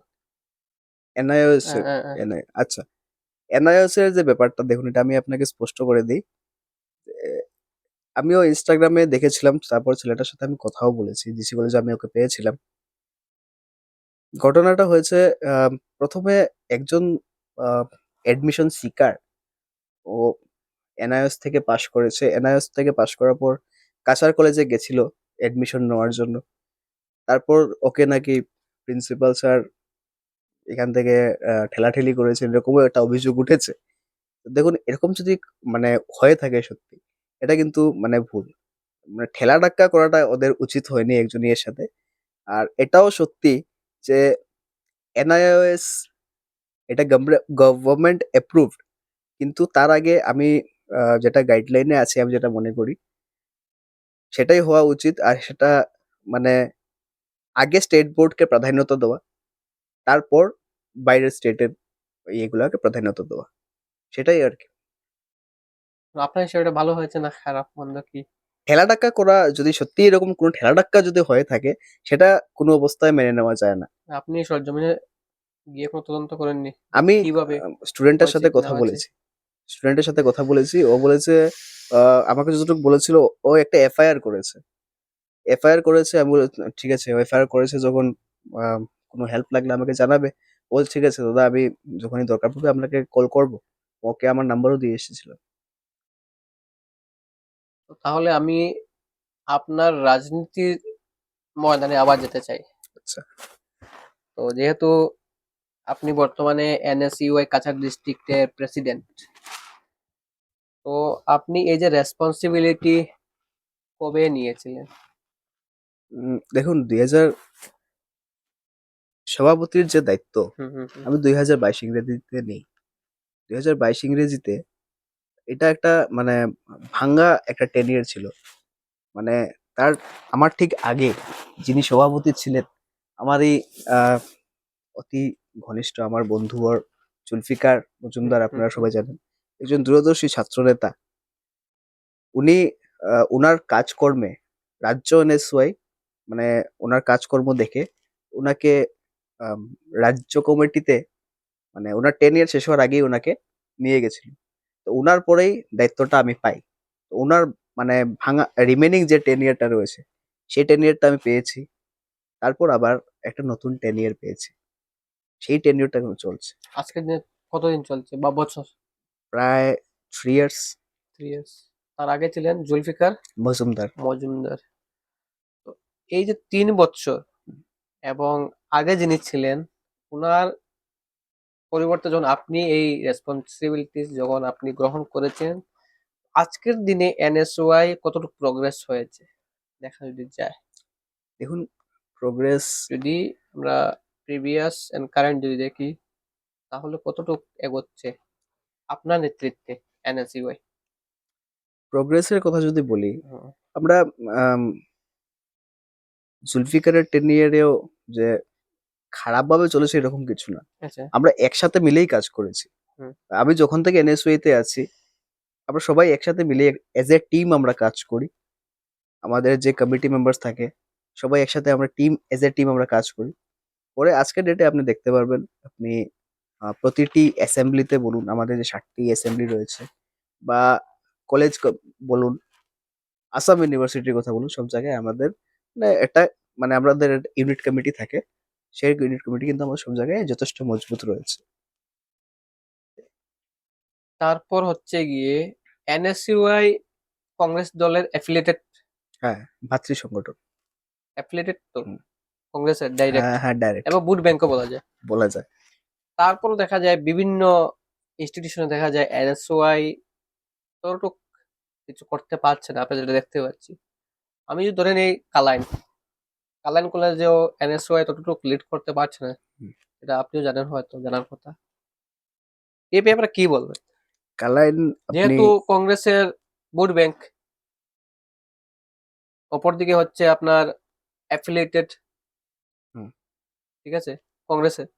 এনআইওএস হ্যাঁ, এর হ্যাঁ, হ্যাঁ। আচ্ছা, এনআইওএস এর যে ব্যাপারটা দেখুন, এটা আমি আপনাকে স্পষ্ট করে দিই। এ, আমিও ইনস্টাগ্রামে দেখেছিলাম, তারপর ছেলেটার সাথে আমি কথাও বলেছি, জিসি কলেজে আমি ওকে পেয়েছিলাম। ঘটনাটা হয়েছে, প্রথমে একজন এডমিশন সিকার, ও এনআইএস থেকে পাশ করেছে, এনআইএস থেকে পাশ করার পর কাছাড় কলেজে গেছিল এডমিশন নেওয়ার জন্য। তারপর ওকে নাকি প্রিন্সিপাল স্যার এখান থেকে ঠেলাঠেলি করেছেন, এরকমও একটা অভিযোগ উঠেছে। তো দেখুন, এরকম যদি মানে হয়ে থাকে সত্যি, এটা কিন্তু মানে ভুল, মানে ঠেলা ডাক্কা করাটা ওদের উচিত হয়নি একজন ইয়ের সাথে। আর এটাও সত্যি যে এনআইওএস এটা গভর্নমেন্ট অ্যাপ্রুভড, কিন্তু তার আগে আমি যেটা গাইডলাইনে আছে, আমি যেটা মনে করি সেটাই হওয়া উচিত। আর সেটা মানে আগে স্টেট বোর্ডকে প্রাধান্যতা দেওয়া, তারপর বাইরের স্টেটের ইয়েগুলাকে প্রাধান্যতা দেওয়া, সেটাই আর কি। আপনার হিসেবে এটা ভালো হয়েছে না খারাপ মন্দ কি? ঠেলাটাক্কা করা যদি সত্যি এরকম কোনো ঠেলাটাক্কা যদি হয়ে থাকে, সেটা কোনো অবস্থায় মেনে নেওয়া যায় না। আপনি সরজমিনে গিয়ে কোনো তদন্ত করেননি যে আমি কিভাবে স্টুডেন্টের হয়েছে সাথে কি না কথা হয়েছে? বলেছি, স্টুডেন্টের সাথে কথা বলেছি, ও বলেছে আমাকে যতটুকু বলেছিল, ও একটা এফআইআর করেছে। এফআইআর করেছে, আমি বলে ঠিক আছে, এফআইআর করেছে যখন আহ, কোনো হেল্প লাগলে আমাকে জানাবে। বল ঠিক আছে দাদা, আমি যখনই দরকার পড়বে আপনাকে কল করব। ওকে আমার নাম্বারও দিয়ে এসেছিল। তো তাহলে আমি আপনার রাজনীতির ময়দানে আবার যেতে চাই। আচ্ছা। তো যেহেতু আপনি বর্তমানে এনএসইউআই কাছাড় ডিস্ট্রিক্টের প্রেসিডেন্ট, তো আপনি এই যে রেসপন্সিবিলিটি কবে নিয়েছিলেন? দেখুন, 2000 সভাপতির যে দায়িত্ব, হুম, হুম, হুম। আমি 2022 ইংরেজিতে নেই। 2022 ইংরেজিতে এটা একটা মানে ভাঙ্গা একটা টেনিয়ার ছিল। মানে তার আমার ঠিক আগে যিনি সভাপতি ছিলেন, আমারই আহ, অতি ঘনিষ্ঠ আমার বন্ধু ওর জুলফিকার হুম, মজুমদার, হুম, আপনারা হুম। সবাই জানেন, একজন দূরদর্শী ছাত্রনেতা। উনি উনার কাজকর্মে রাজ্য এনএসওয়াই মানে ওনার কাজকর্ম দেখে উনাকে আম, রাজ্য কমিটিতে মানে ওনার 10 ইয়ার শেষ হওয়ার আগেই ওনাকে নিয়ে গেছিল। তো উনার পরেই দায়িত্বটা আমি পাই। তো উনার মানে ভাঙা রিমেনিং যে 10 ইয়ারটা রয়েছে, সেই 10 ইয়ারটা আমি পেয়েছি। তারপর আবার একটা নতুন 10 ইয়ার পেয়েছি, সেই 10 ইয়ারটা এখন চলছে। আজকের দিনে কতদিন চলছে বা বছর? প্রায় 3 ইয়ার্স। 3 ইয়ার্স। তার আগে ছিলেন জুলফিকার মজুমদার। মজুমদার। এই যে 3 বছর এবং আগে যিনি ছিলেন ওনার পরিবর্তে যখন আপনি এই রেসপন্সিবিলিটি যখন আপনি গ্রহণ করেছেন, আজকের দিনে এনএসওয়াই কতটুকু প্রোগ্রেস হয়েছে দেখা যদি যায়, দেখুন প্রোগ্রেস যদি আমরা প্রিভিয়াস এন্ড কারেন্ট যদি দেখি তাহলে কতটুকু এগোচ্ছে আপনার নেতৃত্বে এনএসইউআই? প্রোগ্রেসের কথা যদি বলি, আমরা আম, জুলফিকারের টেনিয়ারেও যে খারাপভাবে চলেছে এরকম কিছু না। আচ্ছা। আমরা একসাথে মিলেই কাজ করেছি। হুম। আমি যখন থেকে এনএসওয়ে তে আছি, আমরা সবাই একসাথে মিলে এজ এ টিম আমরা কাজ করি। আমাদের যে কমিটি মেম্বার্স থাকে সবাই একসাথে আমরা টিম এজ এ টিম আমরা কাজ করি। পরে আজকের ডেটে আপনি দেখতে পারবেন, আপনি প্রতিটি অ্যাসেম্বলিতে বলুন, আমাদের যে 7টি অ্যাসেম্বলি রয়েছে, বা কলেজ বলুন, আসাম ইউনিভার্সিটির কথা বলুন, সব জায়গায় আমাদের মানে একটা মানে আমাদের ইউনিট কমিটি থাকে। সেই ইউনিট কমিটি কিন্তু আমাদের সব জায়গায় যথেষ্ট মজবুত রয়েছে। তারপর হচ্ছে গিয়ে এনএসইউআই কংগ্রেস দলের অ্যাফিলিয়েটেড, হ্যাঁ, ভাতৃ সংগঠন। অ্যাফিলিয়েটেড তো হুম। কংগ্রেসের ডাইরেক্ট, হ্যাঁ, হ্যাঁ, ডাইরেক্ট এবং ভোট ব্যাংকও বলা যায়। বলা যায়। তারপরও দেখা যায় বিভিন্ন ইনস্টিটিউশনে দেখা যায় এনএসওয়াই ততটুক কিছু করতে পারছে না, আমরা যেটা দেখতে পাচ্ছি। আমি যদি ধরে নেই কালাইন, কালাইন কলেজেও এনএসওয়াই ততটুকু লিড করতে পারছে না, হুম। এটা আপনিও জানেন, হয়তো জানার কথা। এই ব্যাপারে কি বলবেন? কালাইন আপনি যেহেতু কংগ্রেসের ভোট ব্যাংক, অপরদিকে হচ্ছে আপনার অ্যাফিলিয়েটেড, হুম, ঠিক আছে, কংগ্রেসের,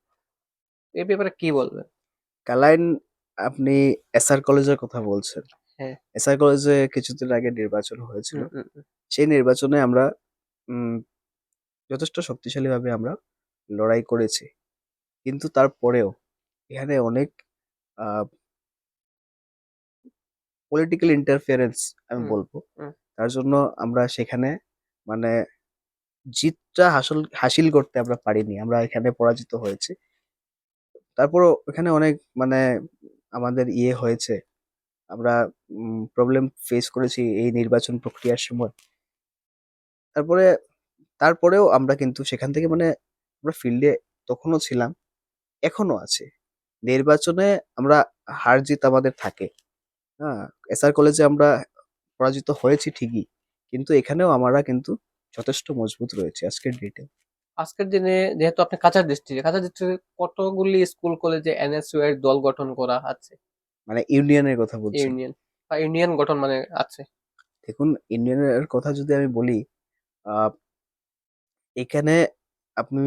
এই ব্যাপারে কি বলবেন? কালাইন আপনি এসআর কলেজের কথা বলছেন। হ্যাঁ। এসআর কলেজে কিছুদিন আগে নির্বাচন হয়েছিল। হুম, হুম, হুম। সেই নির্বাচনে আমরা উম, যথেষ্ট শক্তিশালীভাবে আমরা লড়াই করেছি। কিন্তু তারপরেও এখানে অনেক পলিটিক্যাল ইন্টারফিয়ারেন্স আমি হুম, বলবো। হুম। তার জন্য আমরা সেখানে মানে জিতটা হাসিল করতে আমরা পারিনি। আমরা এখানে পরাজিত হয়েছি। তারপরও এখানে অনেক মানে আমাদের ইয়ে হয়েছে। আমরা প্রবলেম ফেস করেছি এই নির্বাচন প্রক্রিয়ার সময়। তারপরে তারপরেও আমরা কিন্তু সেখান থেকে মানে আমরা ফিল্ডে তখনও ছিলাম, এখনো আছি। নির্বাচনে আমরা হার-জিত আমাদের থাকে। হ্যাঁ? এসআর কলেজে আমরা পরাজিত হয়েছি ঠিকই। কিন্তু এখানেও আমরা কিন্তু যথেষ্ট মজবুত রয়েছি আজকের ডেটে। আজকের দিনে যেহেতু আপনি কাছাড় ডিস্ট্রিক্টে কতগুলি স্কুল কলেজে এনএসইউআই দল গঠন করা আছে? মানে ইউনিয়নের কথা বলছেন। ইউনিয়ন বা ইউনিয়ন গঠন মানে আছে। দেখুন ইউনিয়নের কথা যদি আমি বলি, আ এখানে আপনি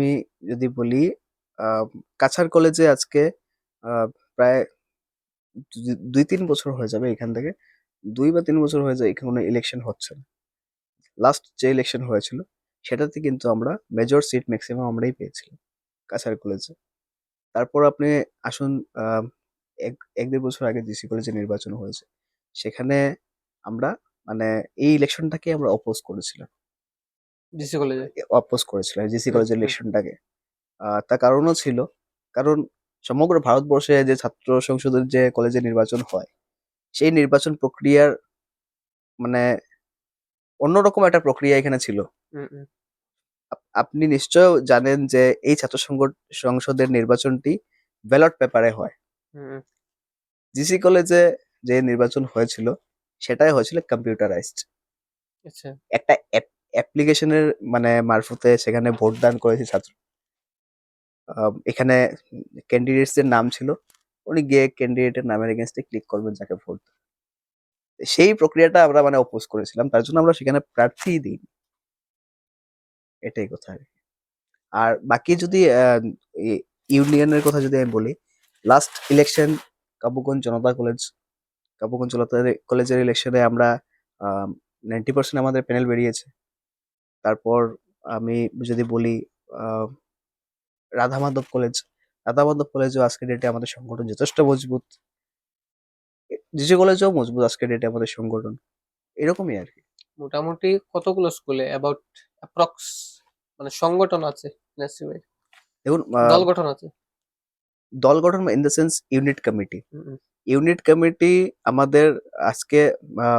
যদি বলি, আ কাছাড় কলেজে আজকে আ প্রায় ২-৩ বছর হয়ে যাবে এখান থেকে। ২ বা ৩ বছর হয়ে যায় এখানে কোনো ইলেকশন হচ্ছে না। লাস্ট যে ইলেকশন হয়েছিল সেটাতে কিন্তু আমরা মেজর সিট মেক্সিমাম আমরাই পেয়েছিলাম কাছাড় কলেজে। তারপর আপনি আসুন, আ ১-১.৫ বছর আগে জিসি কলেজে নির্বাচন হয়েছে। সেখানে আমরা মানে এই ইলেকশনটাকে আমরা অপোজ করেছিলাম। ডিসি কলেজে। অপোজ করেছিলাম জিসি হুম, কলেজের হুম। ইলেকশনটাকে। তার কারণও ছিল, কারণ সমগ্র ভারতবর্ষে যে ছাত্র সংসদের যে কলেজে নির্বাচন হয়, সেই নির্বাচন প্রক্রিয়ার মানে অন্যরকম একটা প্রক্রিয়া এখানে ছিল। হুম, হুম, আপনি নিশ্চয়ই জানেন যে এই ছাত্র সংসদের নির্বাচনটি ব্যালট পেপারে হয়। হুম। জিসি কলেজে যে নির্বাচন হয়েছিল সেটাই হয়েছিল কম্পিউটারাইজড। আচ্ছা। একটা অ্যাপ্লিকেশনের মানে মারফতে সেখানে ভোটদান করেছে ছাত্র। এখানে ক্যান্ডিডেটস এর নাম ছিল। উনি গিয়ে ক্যান্ডিডেটের নামের এগেইনস্টে ক্লিক করবেন যাকে ভোট দেবেন। সেই প্রক্রিয়াটা আমরা মানে অপোজ করেছিলাম। তার জন্য আমরা সেখানে প্রার্থীই দিইনি। এটাই কথা আরকি। আর বাকি যদি ই ইউনিয়নের কথা যদি আমি বলি, লাস্ট ইলেকশন কাবুগঞ্জ জনতা কলেজ, কাবুগঞ্জ জনতা কলেজের ইলেকশনে আমরা আ 90% আমাদের প্যানেল বেরিয়েছে। তারপর আমি যদি বলি, আ রাধা মাধব কলেজ, রাধা মাধব কলেজেও আজকের ডেটে আমাদের সংগঠন যথেষ্ট মজবুত। জিজি কলেজেও মজবুত আজকের ডেটে আমাদের সংগঠন। এরকমই আরকি। মোটামুটি কতগুলো স্কুলে অ্যাবাউট অ্যাপ্রক্স মানে সংগঠন আছে এনএসইউআই, দেখুন দল গঠন আছে? দল গঠন in the sense unit committee. Hmm, hmm. Unit committee আমাদের আজকে আ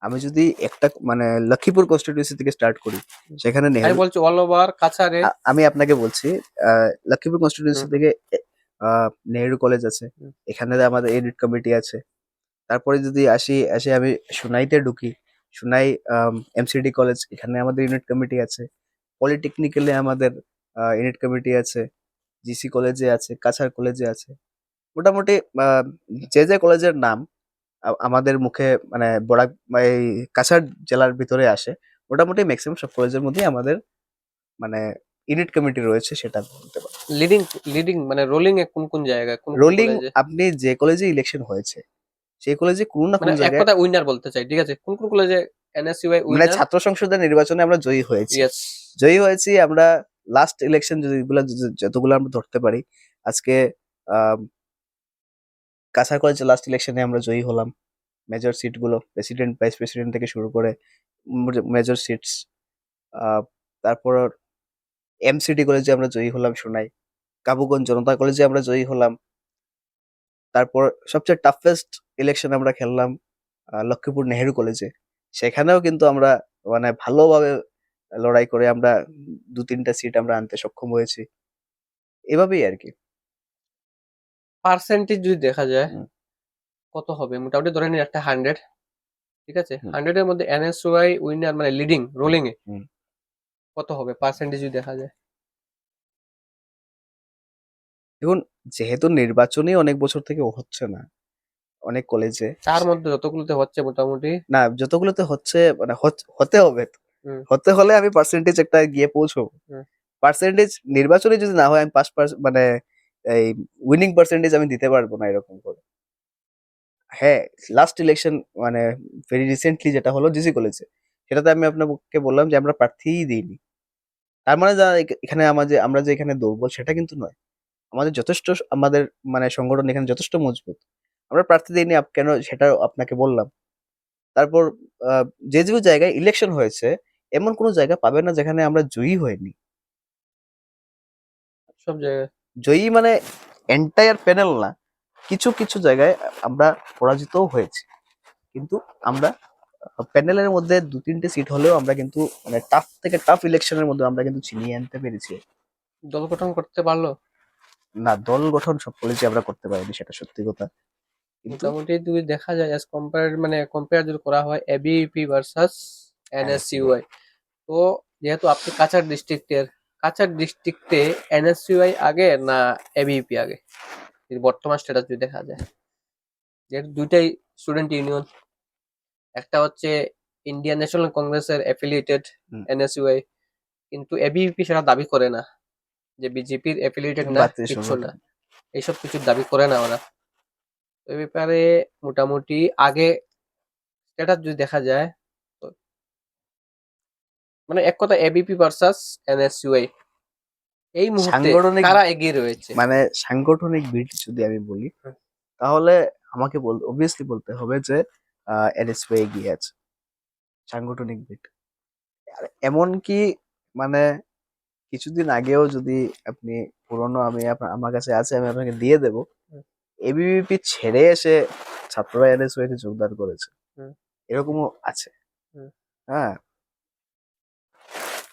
আমি যদি একটা মানে লক্ষ্মীপুর কনস্টিটিউয়েন্সি থেকে স্টার্ট করি, সেখানে আমি নেহেরু, বলছি অল ওভার কাছাড়ে। আমি আপনাকে বলছি লক্ষ্মীপুর হুম, কনস্টিটিউয়েন্সি হুম, থেকে নেহেরু কলেজ আছে, হুম। এখানে আমাদের এডিট কমিটি আছে। তারপরে যদি আসি আমি সুনাইতে ঢুকি, সুনাই এমসিডি কলেজ, এখানে আমাদের ইউনিট কমিটি আছে। পলিটেকনিক্যালে আমাদের ইউনিট কমিটি আছে, জিসি কলেজে আছে, কাছাড় কলেজে আছে। মোটামুটি আহ, যে কলেজের নাম আমাদের মুখে মানে বরাক এই কাছাড় জেলার ভিতরে আসে, মোটামুটি ম্যাক্সিমাম সব কলেজের মধ্যেই আমাদের মানে ইউনিট কমিটি রয়েছে, সেটা বলতে পারি। লিডিং লিডিং মানে রোলিং এ কোন কোন জায়গায়, কোন কোন রোলিং, কলেজে? আপনি যে কলেজে ইলেকশন হয়েছে সেই কলেজে কোনো না মানে কোনো এক জায়গায়, কথায় উইনার বলতে চাই, ঠিক আছে, কোন কোন কলেজে এনএসইউআই মানে উইনার? ছাত্র সংসদের নির্বাচনে আমরা জয়ী হয়েছি। ইয়েস। জয়ী হয়েছি আমরা। লাস্ট ইলেকশন যতগুলো আমরা ধরতে পারি, আজকে আহ কাছাড় কলেজের লাস্ট ইলেকশনে আমরা জয়ী হলাম। মেজর সিট গুলো, প্রেসিডেন্ট ভাইস প্রেসিডেন্ট থেকে শুরু করে মেজর সিটস। তারপর এমসিডি কলেজে আমরা জয়ী হলাম শোনাই, কাবুগঞ্জ জনতা কলেজে আমরা জয়ী হলাম। তারপর সবচেয়ে টাফেস্ট ইলেকশন আমরা খেললাম লক্ষ্মীপুর নেহেরু কলেজে, সেখানেও কিন্তু আমরা মানে ভালোভাবে লড়াই করে আমরা 2-3টা সিট আমরা আনতে সক্ষম হয়েছি। এভাবেই আর কি। পার্সেন্টেজ যদি দেখা যায় হুম, কত হবে মোটামুটি, ধরে নিন একটা 100, ঠিক আছে, হুম, 100 এর মধ্যে এনএসইউআই উইনার মানে লিডিং রোলিং এ হুম। কত হবে পার্সেন্টেজ যদি দেখা যায়? দেখুন, যেহেতু নির্বাচনই অনেক বছর থেকে হচ্ছে না অনেক কলেজে, চার মধ্যে যতগুলোতে হচ্ছে মোটামুটি। না যতগুলোতে হচ্ছে মানে হতে হবে তো। হুম, হতে হলে আমি পার্সেন্টেজ একটা গিয়ে পৌঁছবো। হুম। পার্সেন্টেজ নির্বাচনে যদি না হয়, আমি মানে এই উইনিং পার্সেন্টেজ আমি দিতে পারবো না এরকম করে। হ্যাঁ, লাস্ট ইলেকশন মানে ভেরি রিসেন্টলি যেটা হলো জিসি কলেজে, সেটাতে আমি আপনাকে বললাম যে আমরা প্রার্থীই দিইনি। তার মানে যা এখানে আমাদের আমরা যে এখানে দুর্বল সেটা কিন্তু নয়। আমাদের যথেষ্ট আমাদের মানে সংগঠন এখানে যথেষ্ট মজবুত। আমরা প্রার্থী দিইনি কেন সেটা আপনাকে বললাম। তারপর আহ, যে জায়গায় ইলেকশন হয়েছে, এমন কোনো জায়গা পাবে না যেখানে আমরা জয়ী হইনি। সব জায়গায়। জয়ী মানে এন্টায়ার প্যানেল না, কিছু কিছু জায়গায় আমরা পরাজিতও হয়েছি, কিন্তু আমরা প্যানেলের মধ্যে 2-3টে সিট হলেও আমরা কিন্তু মানে টাফ থেকে টাফ ইলেকশনের মধ্যে আমরা কিন্তু ছিনিয়ে আনতে পেরেছি। দল গঠন করতে পারলো? না, দল গঠন সব কলেজে আমরা করতে পারিনি, সেটা সত্যি কথা। কিন্তু মোটামুটি যদি দেখা যায় অ্যাজ কম্পেয়ার মানে কম্পেয়ার যদি করা হয় এবিপি ভার্সাস NSCI এনএসইউআই, তো যেহেতু আপনি কাছাড় ডিস্ট্রিক্টে এনএসইউআই আগে না এবিপি আগে, যদি বর্তমান স্ট্যাটাস যদি দেখা যায়, যেহেতু দুইটাই স্টুডেন্ট ইউনিয়ন, একটা হচ্ছে ইন্ডিয়ান ন্যাশনাল কংগ্রেসের অ্যাফিলিয়েটেড হুম, এনএসইউআই, কিন্তু এবিপি সেটা দাবি করে না যে বিজেপির অ্যাফিলিয়েটেড না, বাতিল কিচ্ছু না, সংগঠন। এইসব কিছুর দাবি করে না ওরা। তো এই ব্যাপারে মোটামুটি আগে স্ট্যাটাস যদি দেখা যায়, তো মানে এক কথা এবিপি ভার্সাস এনএসইউআই এই মুহূর্তে সাংগঠনিক কারা এগিয়ে রয়েছে? মানে সাংগঠনিক ভিড় যদি আমি বলি, তাহলে আমাকে অবভিয়াসলি বলতে হবে যে এনএসপিআই এগিয়ে আছে সাংগঠনিক ভিড়। আর এমনকি মানে কিছুদিন আগেও যদি আপনি পুরনো, আমি আমার কাছে আছে, আমি আপনাকে দিয়ে দেবো। হুম, এবিভিপি ছেড়ে এসে ছাত্ররা এনএসওয়াই তে যোগদান করেছে, হুম, এরকমও আছে। হুম। হ্যাঁ,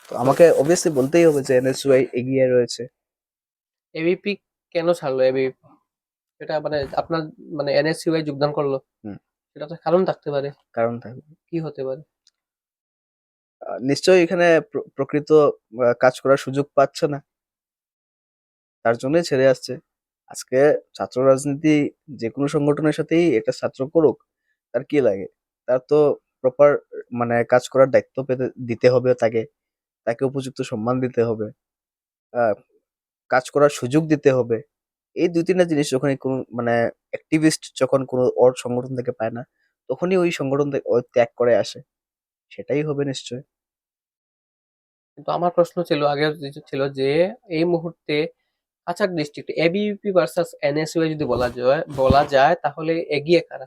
তো তো আমাকে অবভিয়াসলি বলতেই হবে যে এনএসওয়াই এগিয়ে রয়েছে। এবিপি কেন ছাড়লো এবিপি? এটা মানে আপনার মানে এনএসইউআই যোগদান করলো, হুম, সেটা তো কারণ থাকতে পারে। কারণ থাকবে। কি হতে পারে? নিশ্চয়ই এখানে প্রকৃত কাজ করার সুযোগ পাচ্ছে না, তার জন্যই ছেড়ে আসছে। আজকে ছাত্র রাজনীতি যে কোনো সংগঠনের সাথেই একটা ছাত্র করুক, তার কি লাগে? তার তো প্রপার মানে কাজ করার দায়িত্ব দিতে হবে তাকে, তাকে উপযুক্ত সম্মান দিতে হবে, আহ, কাজ করার সুযোগ দিতে হবে। এই 2-3টা জিনিস যখন কোনো মানে অ্যাক্টিভিস্ট যখন কোনো ওর সংগঠন থেকে পায় না, তখনই ওই সংগঠন থেকে ও ত্যাগ করে আসে। সেটাই হবে নিশ্চয়। কিন্তু আমার প্রশ্ন ছিল আগে ছিল যে এই মুহূর্তে Cachar district ABP versus NSUI যদি বলা যায় তাহলে এগিয়ে কারা?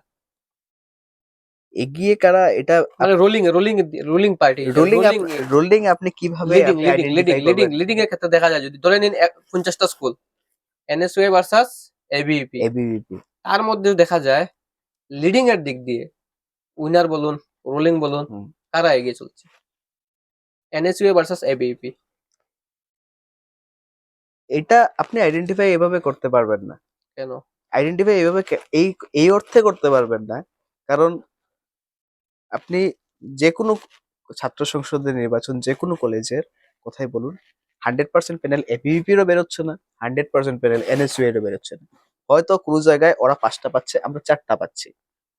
এগিয়ে কারা এটা মানে রোলিং রোলিং রুলিং পার্টি হিসেবে রোলিং, রোলিং রোলিং আপনি কিভাবে লিডিং আপনি লিডিং লিডিং আইডেন্টিফাই লিডিং করবেন? লিডিং এর ক্ষেত্রে দেখা যায় যদি ধরে নিন 50টা school NSUI versus ABP, ABVP তার মধ্যেও দেখা যায় লিডিং এর দিক দিয়ে উইনার বলুন রুলিং বলুন, হুম। কারা এগিয়ে চলছে? NSU versus ABP. এটা আপনি আইডেন্টিফাই এভাবে করতে পারবেন না। কেন? আইডেন্টিফাই এভাবে এই এই অর্থে করতে পারবেন না, কারণ আপনি যে কোনো ছাত্র সংসদের নির্বাচন যে কোনো কলেজের কথাই বলুন, 100% প্যানেল এবিভিপিরও বেরোচ্ছে না, 100% প্যানেল এনএসইউ এরও বেরোচ্ছে না। হয়তো কোনো জায়গায় ওরা 5টা পাচ্ছে, আমরা 4টা পাচ্ছি।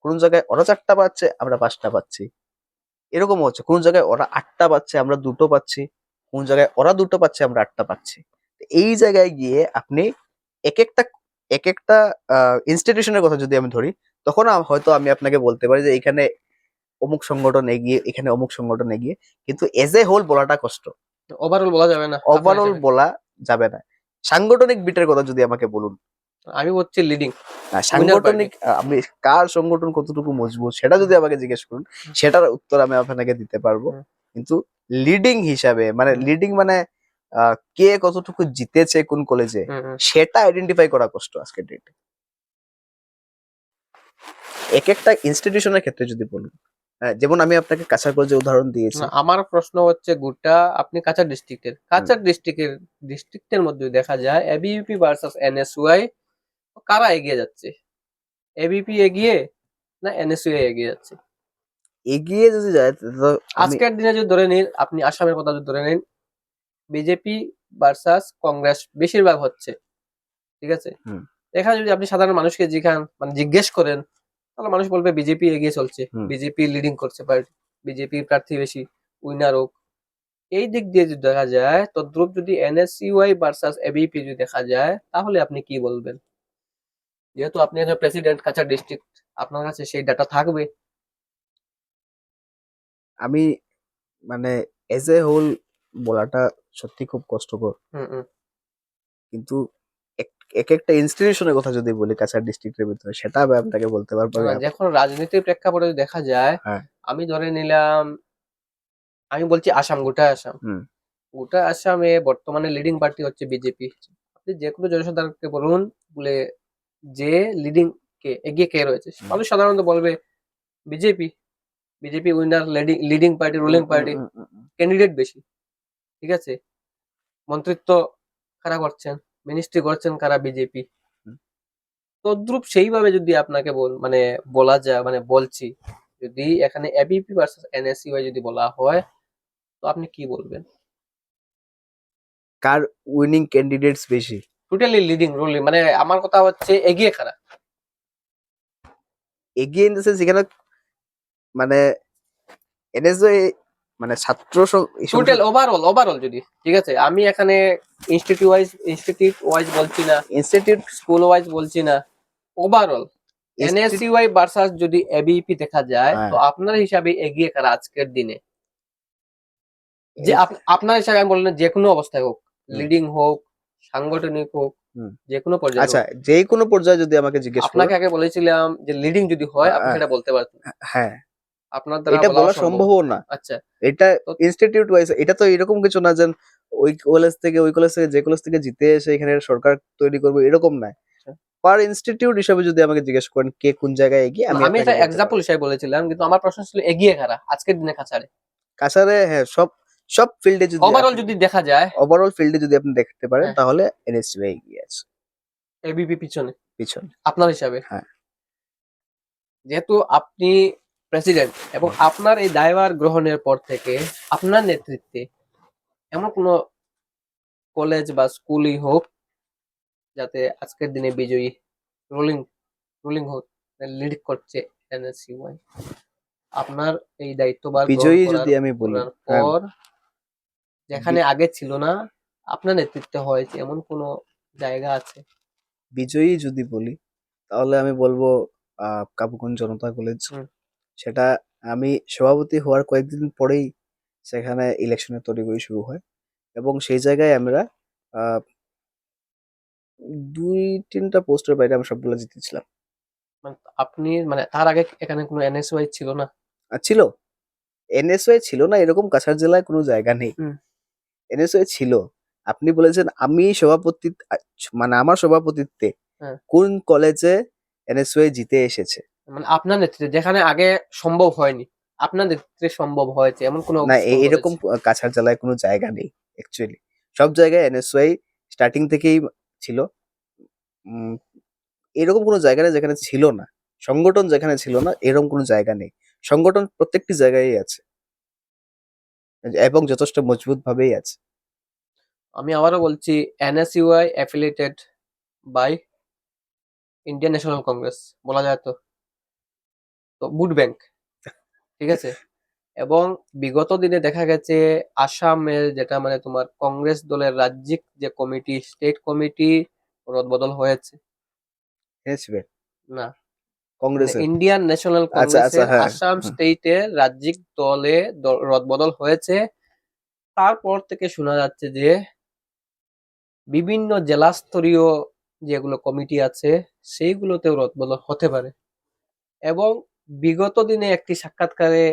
কোন জায়গায় ওরা 4টা পাচ্ছে, আমরা 5টা পাচ্ছি। এরকম হচ্ছে, কোন জায়গায় ওরা 8টা পাচ্ছে, আমরা 2টো পাচ্ছি। কোন জায়গায় ওরা 2টো পাচ্ছে, আমরা 8টা পাচ্ছি। তো এই জায়গায় গিয়ে আপনি এক একটা এক একটা ইনস্টিটিউশনের কথা যদি আমি ধরি, তখন হয়তো আমি আপনাকে বলতে পারি যে এখানে অমুক সংগঠন এগিয়ে, এখানে অমুক সংগঠন এগিয়ে, কিন্তু এজ এ হোল বলাটা কষ্ট। ওভারঅল বলা যাবে না আপনার ওভারঅল হিসাবে? বলা যাবে না। সাংগঠনিক বিটের কথা যদি আমাকে বলুন, আমি বলছি লিডিং উইনার পার্টি। সাংগঠনিক আমি কার সংগঠন কতটুকু মজবুত সেটা যদি আমাকে জিজ্ঞেস করুন, সেটার উত্তর আমি আপনাকে দিতে পারবো। কিন্তু লিডিং হিসাবে, মানে লিডিং মানে কে কতটুকু জিতেছে কোন কলেজে, সেটা আইডেন্টিফাই করা কষ্ট আজকের ডেটে। এক একটা ইনস্টিটিউশনের ক্ষেত্রে যদি বলুন, যেমন আমি আপনাকে কাছাড় কলেজের উদাহরণ দিয়েছি। আমার প্রশ্ন হচ্ছে গোটা আপনি কাছাড় ডিস্ট্রিক্টের মধ্যে দেখা যায় এবিপি ভার্সেস এনএসইউ, কারা এগিয়ে যাচ্ছে? এবিপি এগিয়ে না এনএসইউ এগিয়ে যাচ্ছে? এগিয়ে যদি যায় তো আমি আজকের দিনে যদি ধরে নিন, আপনি আসামের কথা যদি ধরে নিন, বিজেপি ভার্সাস কংগ্রেস বেশিরভাগ হচ্ছে, ঠিক আছে? হুম, এখানে যদি আপনি সাধারণ মানুষকে জিজ্ঞেস করেন, তাহলে মানুষ বলবে বিজেপি এগিয়ে চলছে, হুম। বিজেপি লিডিং করছে পার্টি, বিজেপি প্রার্থী বেশি, উইনার হোক। এই দিক দিয়ে যদি দেখা যায়, তদ্রুপ যদি এনএসইউআই ভার্সাস এবিপি যদি দেখা যায়, তাহলে আপনি কি বলবেন? যেহেতু আপনি একজন প্রেসিডেন্ট কাছাড় ডিস্ট্রিক্ট, আপনার কাছে সেই ডাটা থাকবে। আমি মানে এজ এ হোল বলাটা সত্যি খুব কষ্টকর, হুম হুম। কিন্তু এক এক একটা ইনস্টিটিউশনের কথা যদি বলি কাছাড় ডিস্ট্রিক্টের ভিতরে, সেটা আমি আপনাকে বলতে পারবো। যখন রাজনীতির প্রেক্ষাপটে যদি দেখা যায়, হ্যাঁ। আমি ধরে নিলাম, আমি বলছি আসাম, গোটা আসাম। হুম, গোটা আসামে বর্তমানে লিডিং পার্টি হচ্ছে বিজেপি। আপনি যে কোনো জনসাধারণকে বলুন, বলে যে লিডিং কে এগিয়ে কে রয়েছে, মানুষ সাধারণত বলবে BJP. BJP winner, leading party, um, ruling um, party, um, um, um. Candidate বেশি, ঠিক আছে? মন্ত্রিত্ব কারা করছেন, মিনিস্ট্রি করছেন কারা? বিজেপি। হুম। তদ্রুপ সেইভাবে যদি আপনাকে বলা যায়, বলছি, যদি এখানে এবিপি ভার্সেস এনএসইউআই যদি বলা হয়, তো আপনি কি বলবেন? কার উইনিং ক্যান্ডিডেটস বেশি? টোটালি লিডিং রুলিং, আমার কথা হচ্ছে এগিয়ে কারা? এগিয়ে ইন দ্য সেন্স এখানে মানে এনএসএ মানে ছাত্র টোটাল ওভারঅল যদি, ঠিক আছে, আমি এখানে ইনস্টিটিউট ওয়াইজ বলছি না, ইনস্টিটিউট স্কুল ওয়াইজ বলছি না, ওভারঅল এনএসইউআই ভার্সাস যদি এবিপি দেখা যায়, তো আপনার হিসাবে এগিয়ে কারা আজকের দিনে? যে আপনার হিসাবে আমি বললাম, যে কোনো অবস্থায় হোক, লিডিং হোক, সাংগঠনিক হোক, যে কোনো পর্যায়ে আচ্ছা, হোক। যে কোনো পর্যায়ে যদি আমাকে জিজ্ঞেস আপনাকে করেন, আগে বলেছিলাম যে লিডিং যদি হয় আপনি সেটা বলতে পারতেন, হ্যাঁ, আপনার দ্বারা এটা বলা বলা সম্ভব। সম্ভব না। আচ্ছা, এটা তো ইনস্টিটিউট ওয়াইজ, এটা তো এরকম কিছু না যে ওই কলেজ থেকে যে কলেজ থেকে জিতে এসে এখানে সরকার তৈরি করবে, এরকম না। পার ইনস্টিটিউট হিসাবে যদি আমাকে জিজ্ঞেস করেন কে কোন জায়গায় এগিয়ে, আমি আমি আপনাকে এটা বলতে এক্সাম্পল পারবো। হিসেবে বলেছিলাম, কিন্তু আমার প্রশ্ন ছিল এগিয়ে কারা আজকের দিনে কাছাড়ে? কাছাড়ে হ্যাঁ, সব সব ফিল্ডে যদি ওভারঅল যদি দেখা যায়, ওভারঅল ফিল্ডে যদি আপনি দেখতে পারেন, হ্যাঁ, তাহলে এনএসইউ এগিয়ে আছে এবিপি পিছনে পিছনে। আপনার হিসাবে। হ্যাঁ। যেহেতু আপনি প্রেসিডেন্ট এবং আপনার এই দায়ভার গ্রহণের পর থেকে আপনার নেতৃত্বে এমন কোনো কলেজ বা স্কুলই হোক যাতে আজকের দিনে বিজয়ী, রুলিং রুলিং হোক, লিড করছে এনএসইউআই, আপনার এই দায়িত্বভার গ্রহণ বিজয়ী করার যদি আমি বলি, করার হ্যাঁ, পর, যেখানে আগে ছিল না, আপনার নেতৃত্বে হয়েছে এমন কোনো জায়গা আছে? বিজয়ী যদি বলি, তাহলে আমি বলবো কাবুগঞ্জ জনতা কলেজ। হুম, সেটা আমি সভাপতি হওয়ার কয়েকদিন পরেই সেখানে ইলেকশনের তড়িঘড়ি শুরু হয়, এবং সেই জায়গায় আমরা আহ, 2-3টা পোস্টের বাইরে আমরা সবগুলো জিতেছিলাম। আপনি তার আগে এখানে কোনো এনএসওয়াই ছিল না? আর ছিল, এনএসওয়ে ছিল না এরকম কাছাড় জেলায় কোনো জায়গা নেই। হুম, এনএসওয়ে ছিল। আপনি বলেছেন আমি সভাপতি, মানে আমার সভাপতিত্বে হ্যাঁ, কোন কলেজে এনএসওয়ে জিতে এসেছে? আপনার নেতৃত্বে যেখানে আগে সম্ভব হয়নি। আপনাদের ক্ষেত্রে সম্ভব হয়েছে এমন কোনো না স্কুল এরকম কলেজ? কাছাড় জেলায় কোনো জায়গা নেই অ্যাকচুয়ালি। সব জায়গায় এনএসওয়াই স্টার্টিং থেকেই ছিল। উম, এরকম কোনো জায়গা নেই যেখানে ছিল না। সংগঠন যেখানে ছিল না এরকম কোনো জায়গা নেই। সংগঠন প্রত্যেকটি জায়গায় আছে এবং যথেষ্ট মজবুত ভাবেই আছে। আমি আবারও বলছি, NSUI affiliated by Indian National Congress বলা যায় তো, তো ভোট ব্যাংক, ঠিক আছে। এবং বিগত দিনে দেখা গেছে আসামের যেটা মানে তোমার কংগ্রেস দলের রাজ্যিক যে কমিটি, স্টেট কমিটি রদবদল হয়েছে। হয়েছে না, মানে কংগ্রেসের। ইন্ডিয়ান ন্যাশনাল আচ্ছা আচ্ছা, কংগ্রেসের হ্যাঁ। আসাম হুম। স্টেটের রাজ্যিক দলে রদবদল হয়েছে। তারপর থেকে শোনা যাচ্ছে যে বিভিন্ন জেলা স্তরীয় যেগুলো কমিটি আছে সেইগুলোতেও রদবদল হতে পারে। এবং বিগত দিনে একটি সাক্ষাৎকারে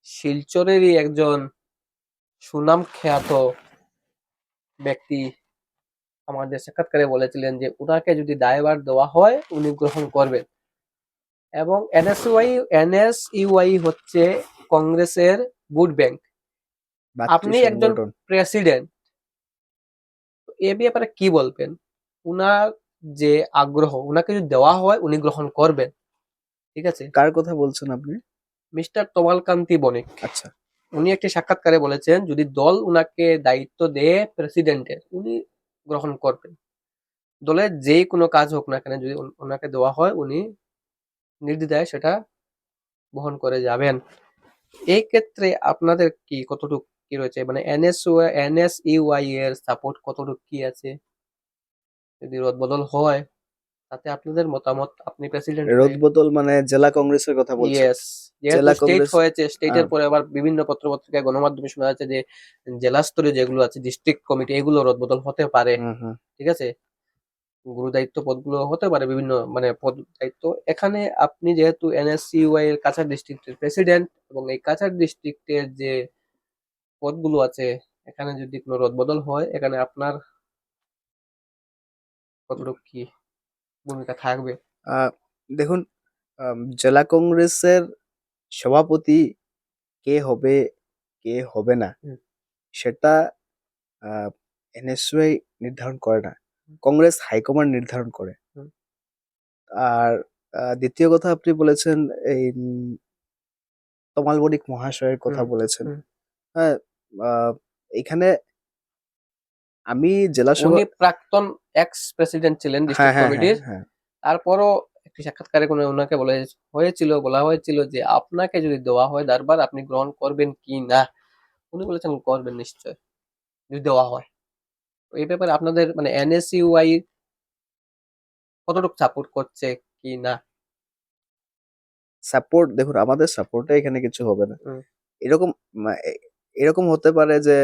শিলচরেরই একজন সুনাম খ্যাত ব্যক্তি আমাদের সাক্ষাৎকারে বলেছিলেন যে উনাকে যদি দায়ভার দেওয়া হয় উনি গ্রহণ করবেন। এবং এনএসইউআই হচ্ছে কংগ্রেসের ভোট ব্যাংক। ভাতৃ আপনি একজন সংগঠন। প্রেসিডেন্ট, এ ব্যাপারে কি বলবেন? উনার যে আগ্রহ, উনাকে যদি দেওয়া হয় উনি গ্রহণ করবেন, ঠিক আছে। কার কথা বলছেন আপনি? মিস্টার তমালকান্তি বণিক আচ্ছা। উনি একটি সাক্ষাৎকারে বলেছেন যদি দল উনাকে দায়িত্ব দেয় প্রেসিডেন্টের, উনি গ্রহণ করবেন। দলের যেই কোনো কাজ হোক না কেন, যদি ওনাকে দেওয়া হয় উনি নির্দ্বিধায় সেটা বহন করে যাবেন। এই ক্ষেত্রে আপনাদের কি কতটুকু কি রয়েছে, মানে এনএসইউআই এর সাপোর্ট কতটুকু কি আছে? যদি রদবদল হয় তাতে আপনাদের মতামত, আপনি প্রেসিডেন্ট হয়ে। রদবদল মানে জেলা কংগ্রেসের কথা বলছেন? ইয়েস, যেহেতু জেলা স্টেট কংগ্রেস। হয়েছে, স্টেটের আহ, পরে আবার বিভিন্ন পত্রপত্রিকায় গণমাধ্যমে শোনা যাচ্ছে যে জেলা স্তরে যেগুলো আছে ডিস্ট্রিক্ট কমিটি এগুলো রদবদল হতে পারে, হুম হুম। ঠিক আছে। গুরু দায়িত্ব পদগুলো হতে পারে বিভিন্ন মানে পদ দায়িত্ব। এখানে আপনি যেহেতু এনএসইউআই এর কাছাড় ডিস্ট্রিক্টের প্রেসিডেন্ট এবং এই কাছাড় ডিস্ট্রিক্টের যে পদগুলো আছে এখানে যদি কোনো রদবদল হয় এখানে আপনার কতটুকু কি ভূমিকা থাকবে? আহ, দেখুন, জেলা কংগ্রেসের সভাপতি কে হবে কে হবে না হুম, সেটা এনএসওয়াই নির্ধারণ করে না, কংগ্রেস হাইকমান্ড নির্ধারণ করে। হুম, আর দ্বিতীয় কথা আপনি বলেছেন এই তমাল বণিক মহাশয়ের কথা হুম, বলেছেন। হুম। হ্যাঁ। আহ, এখানে আমি জেলা সভা। উনি প্রাক্তন এক্স প্রেসিডেন্ট ছিলেন হ্যাঁ ডিস্ট্রিক্ট হ্যাঁ হ্যাঁ কমিটির। হ্যাঁ। তারপরও একটি সাক্ষাৎকারে কোনো ওনাকে বলা হয়েছিল যে আপনাকে যদি দেওয়া হয় দারবার আপনি গ্রহণ করবেন কি না। উনি বলেছেন করবেন নিশ্চয় যদি দেওয়া হয়। তো এই ব্যাপারে আপনাদের মানে এনএসইউআই কতটুকু সাপোর্ট করছে কি না? সাপোর্ট, দেখুন আমাদের সাপোর্টে এখানে কিছু হবে না। হুম, এরকম এরকম হতে পারে যে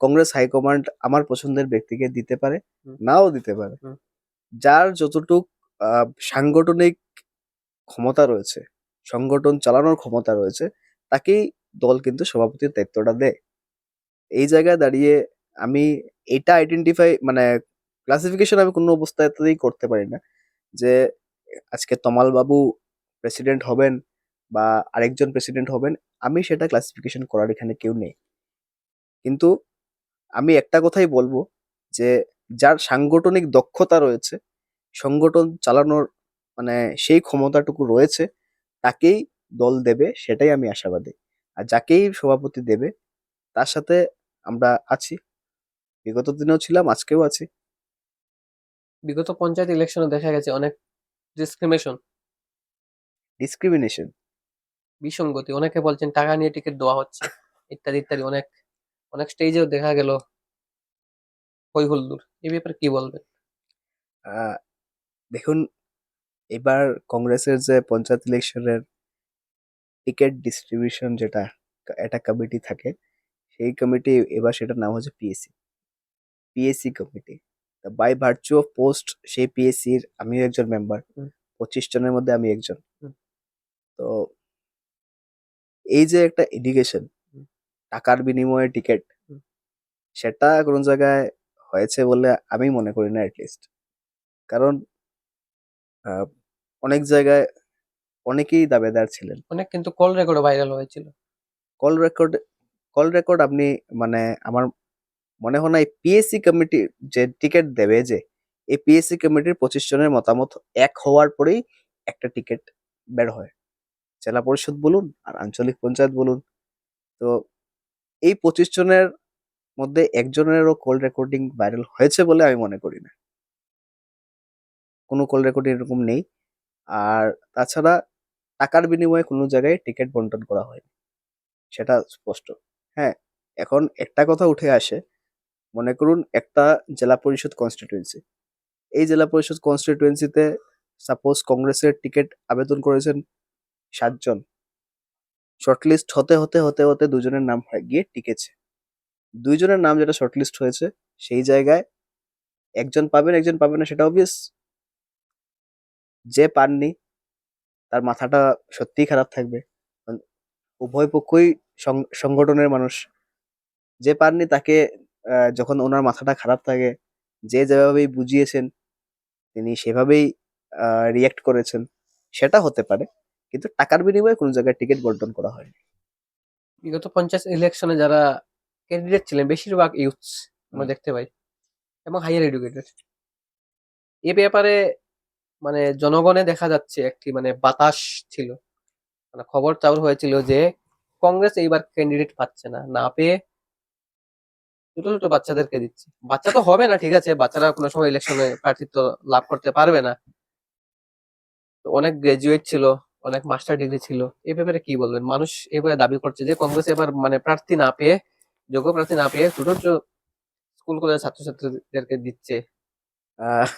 কংগ্রেস হাইকমান্ড আমার পছন্দের ব্যক্তিকে দিতে পারে, হুম, নাও দিতে পারে। হুম। যার যতটুক সাংগঠনিক ক্ষমতা রয়েছে, সংগঠন চালানোর ক্ষমতা রয়েছে, তাকেই দল কিন্তু সভাপতির দায়িত্বটা দেয়। এই জায়গায় দাঁড়িয়ে আমি এটা আইডেন্টিফাই মানে ক্লাসিফিকেশন আমি কোনো অবস্থাতেই করতে পারি না যে আজকে তমাল বাবু প্রেসিডেন্ট হবেন বা আরেকজন প্রেসিডেন্ট হবেন। আমি সেটা ক্লাসিফিকেশন করার এখানে কেউ নেই। কিন্তু আমি একটা কথাই বলবো যে যার সাংগঠনিক দক্ষতা রয়েছে, সংগঠন চালানোর মানে সেই ক্ষমতাটুকু রয়েছে, তাকেই দল দেবে সেটাই আমি আশাবাদী। আর যাকেই সভাপতি দেবে তার সাথে আমরা আছি, বিগত দিনেও ছিলাম, আজকেও আছি। বিগত পঞ্চায়েত ইলেকশনে দেখা গেছে অনেক ডিসক্রিমিনেশন, ডিসক্রিমিনেশন। বিসঙ্গতি, অনেকে বলছেন টাকা নিয়ে টিকিট দেওয়া হচ্ছে ইত্যাদি ইত্যাদি, অনেক অনেক স্টেজেও দেখা গেল হই হুল্লোড়। এই ব্যাপারে কি বলবেন? দেখুন, এবার কংগ্রেসের যে পঞ্চায়েত ইলেকশনের টিকিট ডিস্ট্রিবিউশন যেটা একটা কমিটি থাকে, সেই কমিটি এবার সেটার নাম হচ্ছে PSC, PSC committee. By virtue of post সেই পিএসসির আমিও একজন মেম্বার, হুম, 25 জনের মধ্যে আমি একজন। হুম, তো এই যে একটা এডুকেশন, হুম, টাকার বিনিময়ে টিকিট, হুম। সেটা কোনো জায়গায় হয়েছে বলে আমি মনে করি না, অ্যাটলিস্ট। কারণ আহ, অনেক জায়গায় অনেকেই দাবেদার ছিলেন। অনেক কিন্তু কল রেকর্ড ভাইরাল হয়েছিল। কল রেকর্ড কল রেকর্ড আপনি মানে আমার মনে হয় না এই পিএসসি কমিটি যে টিকিট দেবে, যে এই পিএসসি কমিটির 25 জনের মতামত এক হওয়ার পরেই একটা টিকিট বের হয়, জেলা পরিষদ বলুন আর আঞ্চলিক পঞ্চায়েত বলুন। তো এই 25 জনের মধ্যে একজনেরও কল রেকর্ডিং ভাইরাল হয়েছে বলে আমি মনে করি না। কোনো কল রেকর্ডিং এরকম নেই। আর তাছাড়া টাকার বিনিময়ে কোনো জায়গায় টিকিট বন্টন করা হয়নি, সেটা স্পষ্ট। হ্যাঁ, এখন একটা কথা উঠে আসে, মনে করুন একটা জেলা পরিষদ কনস্টিটিউয়েন্সি, এই জেলা পরিষদ কনস্টিটিউয়েন্সিতে সাপোজ কংগ্রেসের টিকিট আবেদন করেছেন 7 জন, শর্টলিস্ট হতে হতে হতে হতে দুজনের নাম গিয়ে টিকেছে। 2 জনের নাম যেটা শর্টলিস্ট হয়েছে সেই জায়গায় একজন পাবেন একজন পাবেন না, সেটা অবভিয়াস। যে পাননি তার মাথাটা সত্যিই খারাপ থাকবে, কারণ উভয় পক্ষই সংগঠনের মানুষ। যে পাননি তাকে যখন ওনার মাথাটা খারাপ থাকে, যে যেভাবেই বুঝিয়েছেন তিনি সেভাবেই রিয়াক্ট করেছেন, সেটা হতে পারে। কিন্তু টাকার বিনিময়ে কোনো জায়গায় টিকিট বন্টন করা হয়নি। বিগত পঞ্চায়েত ইলেকশনে যারা ক্যান্ডিডেট ছিলেন বেশিরভাগ ইউথস আমরা হুম। দেখতে পাই এবং হাইয়ার এডুকেটেড। এ ব্যাপারে মানে জনগণে দেখা যাচ্ছে একটি মানে বাতাস ছিল, মানে খবর চাউর হয়েছিল যে কংগ্রেস এইবার ক্যান্ডিডেট পাচ্ছে না, না পেয়ে ছোট ছোট বাচ্চাদেরকে দিচ্ছে। বাচ্চা তো হবে না, ঠিক আছে, বাচ্চারা কোনো সময় ইলেকশনে প্রার্থিত্ব লাভ করতে পারবে না। তো অনেক গ্রাজুয়েট ছিল, অনেক মাস্টার ডিগ্রি ছিল। এই ব্যাপারে কি বলবেন? মানুষ এবারে দাবি করছে যে কংগ্রেস এবার মানে প্রার্থী না পেয়ে, যোগ্য প্রার্থী না পেয়ে ছোট ছোট স্কুল কলেজের ছাত্রছাত্রীদেরকে দিচ্ছে, আহ,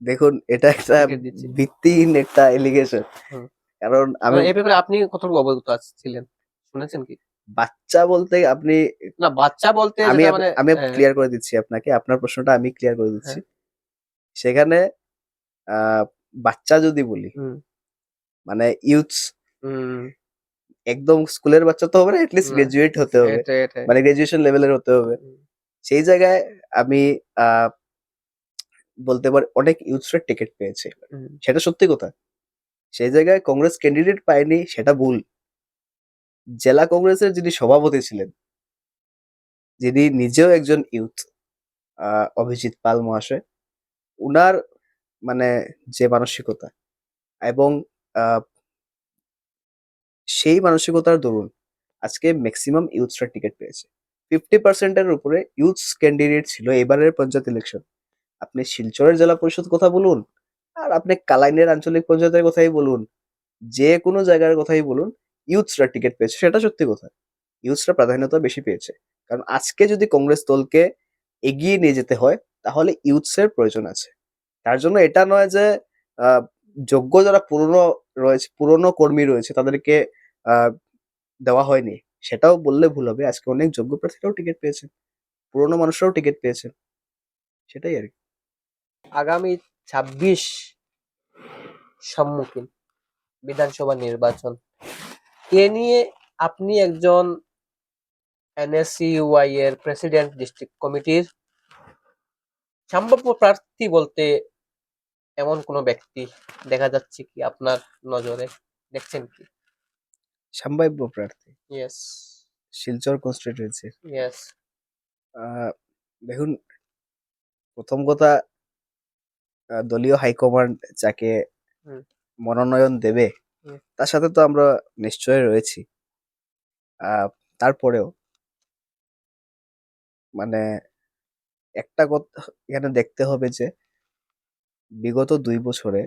দেখুন এটা একটা টিকিট দিচ্ছে। ভিত্তিহীন একটা এলিগেশন। হুম। কারণ আমি মানে এই ব্যাপারে আপনি কতটুকু অবগত ছিলেন, শুনেছেন কি? বাচ্চা বলতে আপনি না, বাচ্চা বলতে আমি যেটা আপ- মানে আমি ক্লিয়ার করে দিচ্ছি আপনাকে, আপনার প্রশ্নটা আমি ক্লিয়ার করে দিচ্ছি। হ্যাঁ। সেখানে আহ, বাচ্চা যদি বলি, হুম। মানে ইউথস, হুম। একদম স্কুলের বাচ্চা তো হবে না, এটলিস্ট না, গ্রাজুয়েট হতে হবে, এটাই এটাই। মানে গ্রাজুয়েশন লেভেলের হতে হবে। হুম। সেই জায়গায় আমি আহ, বলতে পারি অনেক ইউথসরা টিকিট পেয়েছে, হুম। সেটা সত্যি কথা। সেই জায়গায় কংগ্রেস ক্যান্ডিডেট পায়নি সেটা ভুল। জেলা কংগ্রেসের যিনি সভাপতি ছিলেন, যিনি নিজেও একজন ইউথ, অভিজিৎ পাল মহাশয়, উনার মানে যে মানসিকতা এবং আহ, সেই মানসিকতার দরুন আজকে ম্যাক্সিমাম ইউথসরা টিকিট পেয়েছে। 50%-এর উপরে ইউথস ক্যান্ডিডেট ছিল এবারের পঞ্চায়েত ইলেকশন। আপনি শিলচরের জেলা পরিষদ কথা বলুন আর আপনি কালাইনের আঞ্চলিক পঞ্চায়েতের কথাই বলুন, যে কোনো জায়গার কথাই বলুন, ইউথসরা টিকিট পেয়েছে, সেটা সত্যি কথা। ইউথসরা প্রাধান্যতা বেশি পেয়েছে, কারণ আজকে যদি কংগ্রেস দলকে এগিয়ে নিয়ে যেতে হয় তাহলে ইউথসের প্রয়োজন আছে। তার জন্য এটা নয় যে আহ, যোগ্য যারা পুরনো কর্মী রয়েছে তাদেরকে আহ, দেওয়া হয়নি, সেটাও বললে ভুল হবে। আজকে অনেক যোগ্য প্রার্থীরাও টিকিট পেয়েছেন, পুরনো মানুষরাও টিকিট পেয়েছেন, সেটাই আর কি। আগামী 26 সম্মুখীন বিধানসভা নির্বাচন, এ নিয়ে আপনি একজন এনএসইউআই এর প্রেসিডেন্ট, ডিস্ট্রিক্ট কমিটির সম্ভাব্য প্রার্থী বলতে এমন কোনো ব্যক্তি দেখা যাচ্ছে কি আপনার নজরে? দেখছেন কি? সম্ভাব্য প্রার্থী ইয়েস। Silchar constituency, yes. দেখুন, প্রথম কথা, দলীয় হাইকমান্ড যাকে হুম। মনোনয়ন দেবে হুম। তার সাথে তো আমরা নিশ্চয়ই রয়েছি। তারপরেও মানে একটা কথা এখানে দেখতে হবে যে বিগত 2 বছরে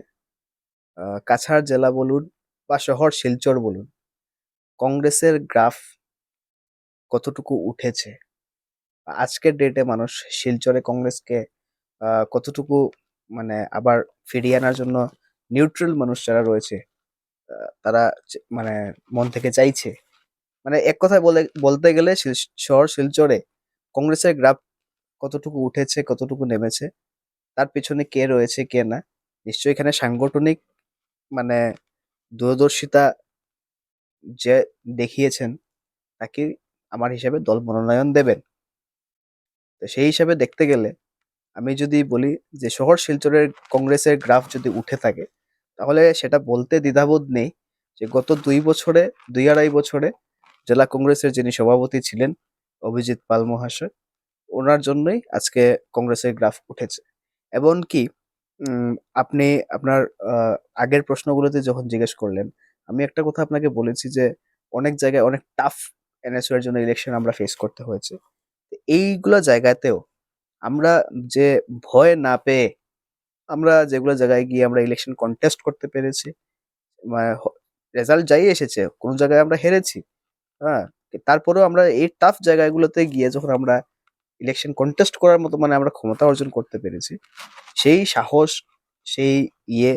কাছাড় জেলা বলুন বা শহর শিলচর বলুন, কংগ্রেসের গ্রাফ কতটুকু উঠেছে, আজকের ডেটে মানুষ শিলচরে কংগ্রেসকে কতটুকু মানে আবার ফিরিয়ে আনার জন্য নিউট্রাল মানুষ যারা রয়েছে, তারা মানে মন থেকে চাইছে। মানে এক কথায় বলতে গেলে শহর শিলচরে কংগ্রেসের গ্রাফ কতটুকু উঠেছে কতটুকু নেমেছে, তার পিছনে কে রয়েছে কে না, নিশ্চয়ই এখানে সাংগঠনিক মানে দূরদর্শিতা যে দেখিয়েছেন তাকে আমার হিসাবে দল মনোনয়ন দেবেন। তো সেই হিসাবে দেখতে গেলে আমি যদি বলি যে শহর শিলচরের কংগ্রেসের গ্রাফ যদি উঠে থাকে তাহলে সেটা বলতে দ্বিধাবোধ নেই যে গত 2 বছরে, 2 আড়াই বছরে জেলা কংগ্রেসের যিনি সভাপতি ছিলেন অভিজিৎ পাল মহাশয়, ওনার জন্যই আজকে কংগ্রেসের গ্রাফ উঠেছে। এমনকি উম, আপনি আপনার আগের প্রশ্নগুলোতে যখন জিজ্ঞেস করলেন, আমি একটা কথা আপনাকে বলেছি যে অনেক জায়গায় অনেক টাফ এনএসইউ এর জন্য ইলেকশন আমরা ফেস করতে হয়েছে। তো এইগুলো জায়গাতেও আমরা যে ভয় না পেয়ে আমরা যেগুলো জায়গায় গিয়ে আমরা ইলেকশন কন্টেস্ট করতে পেরেছি, রেজাল্ট যাই এসেছে, কোনো জায়গায় আমরা হেরেছি, হ্যাঁ, তারপরেও আমরা এই টাফ জায়গাগুলোতে গিয়ে যখন আমরা ইলেকশন কন্টেস্ট করার মতো আমরা ক্ষমতা অর্জন করতে পেরেছি, সেই সাহস, সেই ইয়ে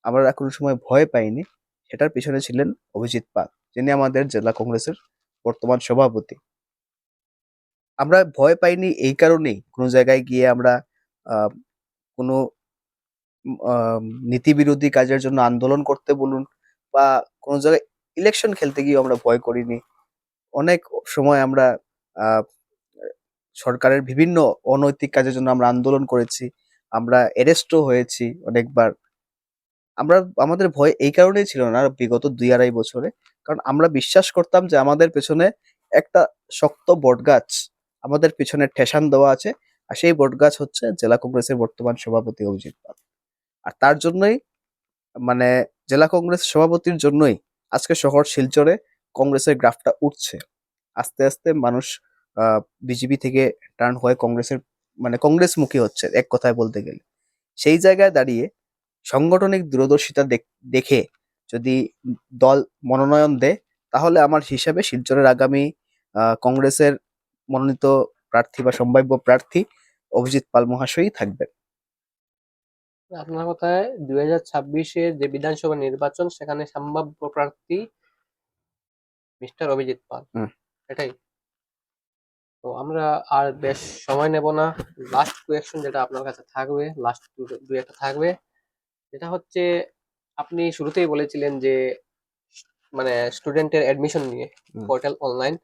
আমরা কোনো সময় ভয় পাইনি। সেটার পিছনে ছিলেন অভিজিৎ পাল, যিনি আমাদের জেলা কংগ্রেসের বর্তমান সভাপতি। আমরা ভয় পাইনি এই কারণেই কোনো জায়গায় গিয়ে আমরা আহ, কোনো নীতি বিরোধী কাজের জন্য আন্দোলন করতে বলুন, বা কোনো জায়গায় ইলেকশন খেলতে গিয়ে আমরা ভয় করিনি। অনেক সময় আমরা আহ, সরকারের বিভিন্ন অনৈতিক কাজের জন্য আমরা আন্দোলন করেছি, আমরা অ্যারেস্টও হয়েছি অনেকবার। আমরা আমাদের ভয় এই কারণেই ছিল না বিগত 2 আড়াই বছরে, কারণ আমরা বিশ্বাস করতাম যে আমাদের পেছনে একটা শক্ত বটগাছ আমাদের পিছনে ঠেসান দেওয়া আছে, আর সেই বটগাছ হচ্ছে জেলা কংগ্রেসের বর্তমান সভাপতি অভিজিৎ পাল। আর তার জন্যই মানে জেলা কংগ্রেস সভাপতির জন্যই আজকে শহর শিলচরে কংগ্রেসের গ্রাফটা উঠছে। আস্তে আস্তে মানুষ বিজেপি থেকে টার্ন হয়ে কংগ্রেসের কংগ্রেসমুখী হচ্ছে এক কথায় বলতে গেলে। সেই জায়গায় দাঁড়িয়ে সাংগঠনিক দূরদর্শিতা দেখে যদি দল মনোনয়ন দেয়, তাহলে আমার হিসাবে শিলচরের আগামী কংগ্রেসের মনোনীত প্রার্থী বা সম্ভাব্য প্রার্থী অভিজিৎ পাল মহাশয়ই থাকবেন। আপনার কথায় 2026-এর যে বিধানসভা নির্বাচন সেখানে সম্ভাব্য প্রার্থী মিস্টার অভিজিৎ পাল, হুম। এটাই। তো আমরা আর বেশ সময় নেব না। লাস্ট কোয়েশ্চন যেটা আপনার কাছে থাকবে, লাস্ট দুই একটা থাকবে, যেটা হচ্ছে আপনি শুরুতেই বলেছিলেন যে মানে স্টুডেন্টের অ্যাডমিশন নিয়ে হুম। পোর্টাল অনলাইন,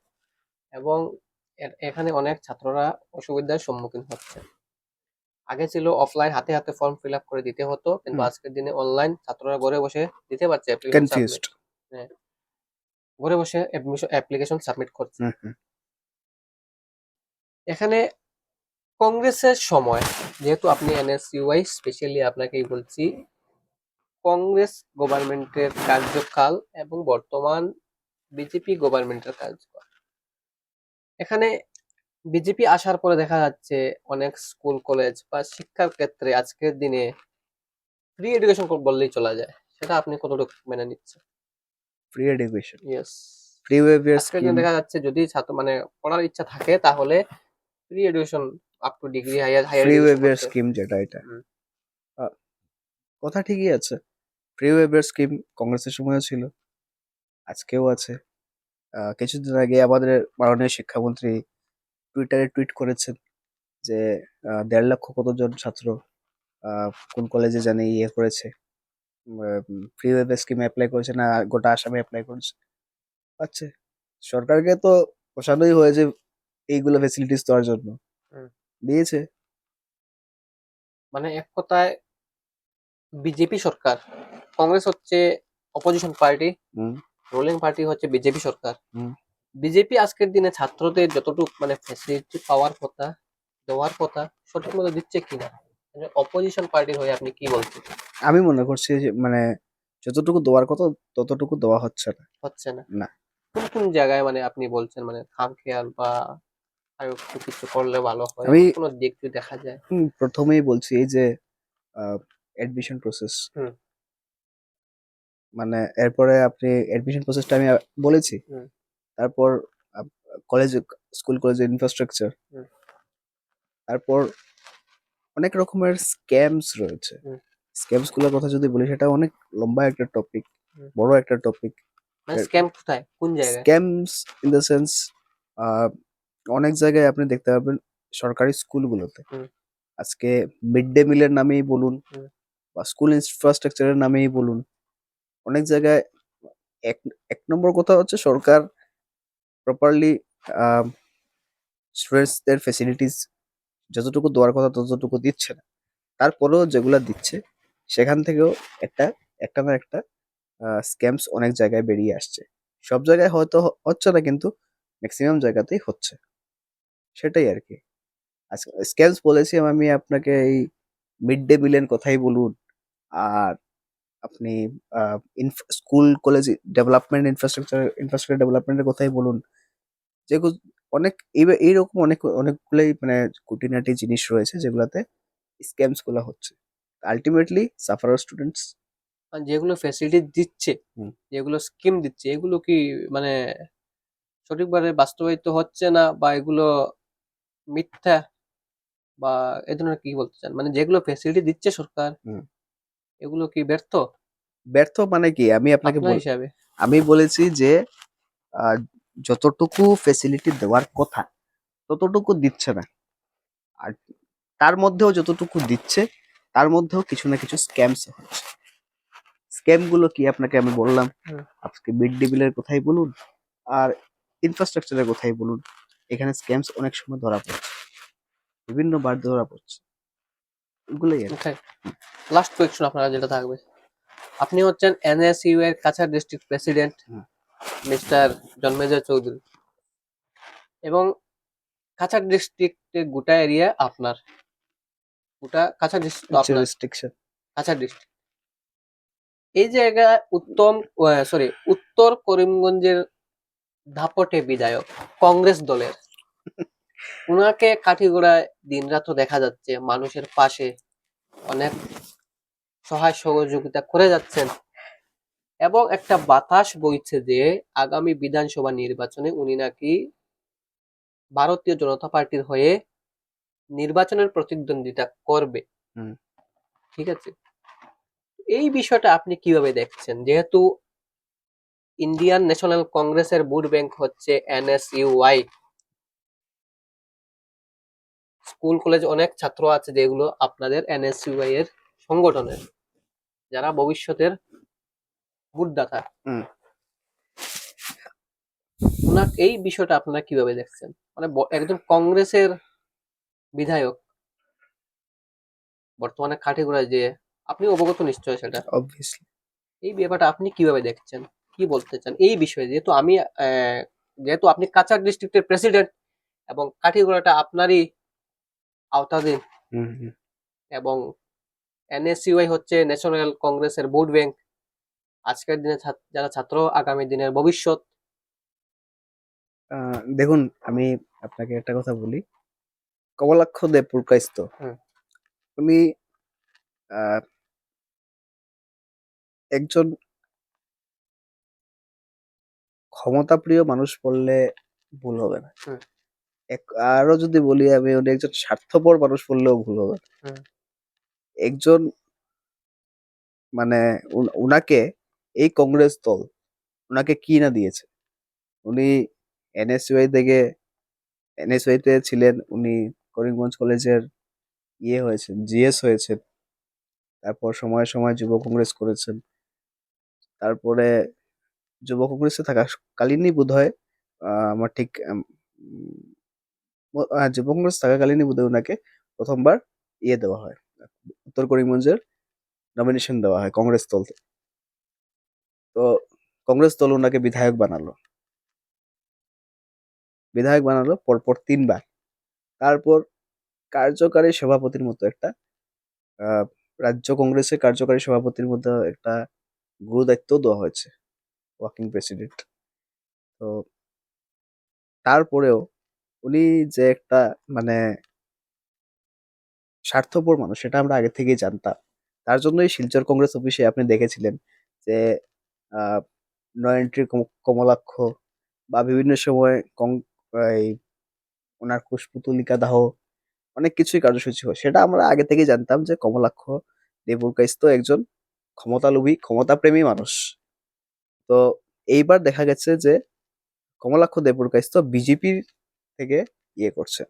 এবং এখানে অনেক ছাত্ররা অসুবিধার সম্মুখীন হচ্ছে। আগে ছিল অফলাইন, হাতে হাতে ফর্ম ফিল আপ করে দিতে হতো, কিন্তু হুম। আজকের দিনে অনলাইন, ছাত্ররা ঘরে বসে দিতে পারছে অ্যাপ্লিকেশন সাবমিট। কনফিউজড। হ্যাঁ, ঘরে বসে অ্যাপ্লিকেশন সাবমিট করছে। হুম। হুম। এখানে কংগ্রেসের সময়, যেহেতু আপনি এনএসইউআই, স্পেশালি আপনাকেই বলছি, কংগ্রেস গভর্নমেন্টের কার্যকাল এবং বর্তমান বিজেপি গভর্নমেন্টের কার্যকাল, এখানে বিজেপি আসার পরে দেখা যাচ্ছে অনেক স্কুল কলেজ বা শিক্ষার ক্ষেত্রে আজকের দিনে ফ্রি এডুকেশন বললেই চলা যায়। সেটা আপনি কতটুকু মেনে নিচ্ছেন? Free education, yes. ফ্রি ওয়েভিয়ার আজকের স্কিম। দিনে দেখা যাচ্ছে যদি ছাত্র পড়ার ইচ্ছা থাকে তাহলে free education up to degree, higher higher free education waiver করতে। স্কিম যেটা, এটা হুম, আহ, কথা ঠিকই আছে। ফ্রি ওয়েভিয়ার স্কিম কংগ্রেসের সময়ও ছিল, আজকেও আছে। কিছুদিন আগে আমাদের মাননীয় শিক্ষামন্ত্রী টুইটারে টুইট করেছেন যে 1.5 লক্ষ কতজন ছাত্র কোন কলেজে জানে ইয়ে করেছে, ফ্রি ওয়েভিয়ার স্কিমে অ্যাপ্লাই করেছে, না গোটা আসামে অ্যাপ্লাই করেছে। আচ্ছা, সরকারকে তো পোষানোই হয়েছে এইগুলো ফেসিলিটিস দেওয়ার জন্য, হুম। দিয়েছে। মানে এক কথায় বিজেপি সরকার, কংগ্রেস হচ্ছে অপোজিশন পার্টি, হুম। রুলিং পার্টি হচ্ছে বিজেপি সরকার। হুম। বিজেপি আজকের দিনে ছাত্রদের যতটুকু ফ্যাসিলিটি পাওয়ার কথা, দেওয়ার কথা, সঠিক মতো দিচ্ছে কিনা? অপোজিশন পার্টির হয়ে আপনি কি বলছেন? আমি মনে করছি যে যতটুকু দেওয়ার কথা ততটুকু দেওয়া হচ্ছে না। হচ্ছে না। না। কোন কোন জায়গায় আপনি বলছেন খামখেয়াল, বা আরো একটু কিছু করলে ভালো হয়, আমি এমন কোনো দিক যদি দেখা যায়? প্রথমেই বলছি এই যে অ্যাডমিশন প্রসেস, হুম। এরপরে আপনি অ্যাডমিশন প্রসেসটা আমি বলেছি। হুম। তারপর কলেজ, স্কুল কলেজের ইনফ্রাস্ট্রাকচার, হুম। তারপর অনেক রকমের স্ক্যামস রয়েছে। হুম। স্ক্যামস গুলোর কথা যদি বলি, সেটা অনেক লম্বা একটা টপিক, হুম। বড় একটা টপিক। স্ক্যাম কোথায়, কোন জায়গায়? স্ক্যামস ইন দ্য সেন্স, অনেক জায়গায় আপনি দেখতে পাবেন সরকারি স্কুলগুলোতে হুম। আজকে মিড ডে মিলের নামেই বলুন হুম। বা স্কুল ইনফ্রাস্ট্রাকচারের নামেই বলুন, অনেক জায়গায় এক এক নম্বর কথা হচ্ছে সরকার প্রপারলি স্টুডেন্টসদের ফেসিলিটিস যতটুকু দেওয়ার কথা ততটুকু দিচ্ছে না। তারপরেও যেগুলা দিচ্ছে সেখান থেকেও একটা একটা না একটা স্ক্যামস অনেক জায়গায় বেরিয়ে আসছে। সব জায়গায় হয়তো হচ্ছে না, কিন্তু ম্যাক্সিমাম জায়গাতেই হচ্ছে। সেটাই আর কি। আজকে স্ক্যামস বলেছি আমি আপনাকে, এই মিড ডে মিলের কথাই বলুন, আর আপনি স্কুল কলেজ ডেভেলপমেন্ট ইনফ্রাস্ট্রাকচার ডেভেলপমেন্টের কথাই বলুন, যেগুলো অনেক এইরকম অনেকগুলোই মানে খুঁটিনাটি জিনিস রয়েছে যেগুলাতে স্ক্যামস গুলো হচ্ছে। Ultimately sufferer students. আর যেগুলো ফ্যাসিলিটি দিচ্ছে, যেগুলো স্কিম দিচ্ছে, এগুলো কি মানে সঠিকভাবে বাস্তবায়িত হচ্ছে না, বা এগুলো মিথ্যা, বা এ ধরনের কি বলতে চান? মানে যেগুলো ফ্যাসিলিটি দিচ্ছে সরকার, এগুলো কি ব্যর্থ ব্যর্থ মানে কি, আপনার হিসাবে? আমি বলেছি যে আহ, যতটুকু ফেসিলিটি দেওয়ার কথা ততটুকু দিচ্ছে না। আর তার মধ্যেও যতটুকু দিচ্ছে তার মধ্যেও কিছু না কিছু স্ক্যামস হচ্ছে। স্ক্যাম গুলো কি আপনাকে আমি বললাম, হুম। আজকে মিড ডে মিলের কথাই বলুন আর ইনফ্রাস্ট্রাকচারের কথাই বলুন, এখানে স্ক্যামস অনেক সময় ধরা পড়ছে, বিভিন্ন বার ধরা পড়ছে, এগুলোই আর কি। লাস্ট কোয়েশ্চন আপনারা যেটা থাকবে, আপনি হচ্ছেন এনএসইউ এর কাছাড় ডিস্ট্রিক্ট প্রেসিডেন্ট হুম। মিস্টার জন্মেজয় চৌধুরী, এবং কাছাড় ডিস্ট্রিক্টের গোটা এরিয়া আপনার, গোটা কাছাড় ডিস্ট্রিক্ট তো আপনার, রেস্ট্রিকশন। কাছাড় ডিস্ট্রিক্ট। এই জায়গা উত্তর করিমগঞ্জের দাপটে বিধায়ক কংগ্রেস দলের, উনাকে কাঠিগোড়ায় দিনরাত দেখা যাচ্ছে মানুষের পাশে অনেক সহায় সহযোগিতা করে যাচ্ছেন, এবং একটা বাতাস বইছে যে আগামী বিধানসভা নির্বাচনে উনি নাকি ভারতীয় জনতা পার্টির হয়ে নির্বাচনের প্রতিদ্বন্দ্বিতা করবে। হুম। ঠিক আছে, এই বিষয়টা আপনি কিভাবে দেখছেন, যেহেতু ইন্ডিয়ান ন্যাশনাল কংগ্রেসের ভোট ব্যাংক হচ্ছে এনএসইউআই, স্কুল কলেজ অনেক ছাত্র আছে যেগুলো আপনাদের এনএসইউআই এর সংগঠনের, যারা ভবিষ্যতের ভোটদাতা, হুম। এই বিষয়টা আপনারা কিভাবে দেখছেন? মানে একজন কংগ্রেসের বিধায়ক বর্তমানে কাঠিগোড়ায় যে, আপনি অবগত নিশ্চয় সেটা, অবভিয়াসলি। এই ব্যাপারটা আপনি কিভাবে দেখছেন, কি বলতে চান এই বিষয়ে? যেহেতু যেহেতু আপনি কাছাড় ডিস্ট্রিক্টের প্রেসিডেন্ট, এবং কাঠিগোড়াটা আপনারই আওতাধীন, হুম হুম। এবং এনএসইউআই হচ্ছে ন্যাশনাল কংগ্রেসের ভোট ব্যাংক, আজকের দিনে যারা ছাত্র আগামী দিনের ভবিষ্যৎ। দেখুন, আমি আপনাকে একটা কথা বলি, কমলাক্ষ দেব পুরকাইস্ত হুম। উনি আহ, একজন ক্ষমতাপ্রিয় মানুষ বললে ভুল হবে না। হুম। আরো যদি বলি আমি, উনি একজন স্বার্থপর মানুষ বললেও ভুল হবে না। হুম। একজন মানে উনাকে এই কংগ্রেস দল উনাকে কি না দিয়েছে। উনি এনএসইউআই থেকে এনএসইউআই তে ছিলেন, উনি করিমগঞ্জ কলেজের হয়েছেন, জিএস হয়েছেন, তারপর সময়ে সময়ে যুব কংগ্রেস করেছেন, তারপরে যুব কংগ্রেসে থাকাকালীনই বোধহয় আমার ঠিক যুব কংগ্রেস থাকাকালীনই বোধহয় ওনাকে প্রথমবার দেওয়া হয়, উত্তর করিমগঞ্জের নমিনেশন দেওয়া হয় কংগ্রেস দল থেকে। তো কংগ্রেস দল ওনাকে বিধায়ক বানালো পরপর 3 বার। তারপর কার্যকারী সভাপতির মতো একটা আহ, রাজ্য কংগ্রেসের কার্যকারী সভাপতির মতো একটা গুরু দায়িত্ব দেওয়া হয়েছে, ওয়ার্কিং প্রেসিডেন্ট। তো তারপরেও উনি যে একটা মানে স্বার্থপর মানুষ সেটা আমরা আগে থেকেই জানতাম। তার জন্যই শিলচর কংগ্রেস অফিসে আপনি দেখেছিলেন যে আহ, নয়নট্রি কমলাক্ষ বা বিভিন্ন সময় এই ওনার কুশপুতলিকা দাহ অনেক কিছুই কার্যসূচি হয়, সেটা আমরা আগে থেকেই জানতাম যে কমলাক্ষ দেবুরকাইস্ত একজন ক্ষমতালোভী ক্ষমতাপ্রেমী মানুষ। তো এইবার দেখা গেছে যে কমলাক্ষ দেবুরকাইস্ত বিজেপির থেকে করছেন।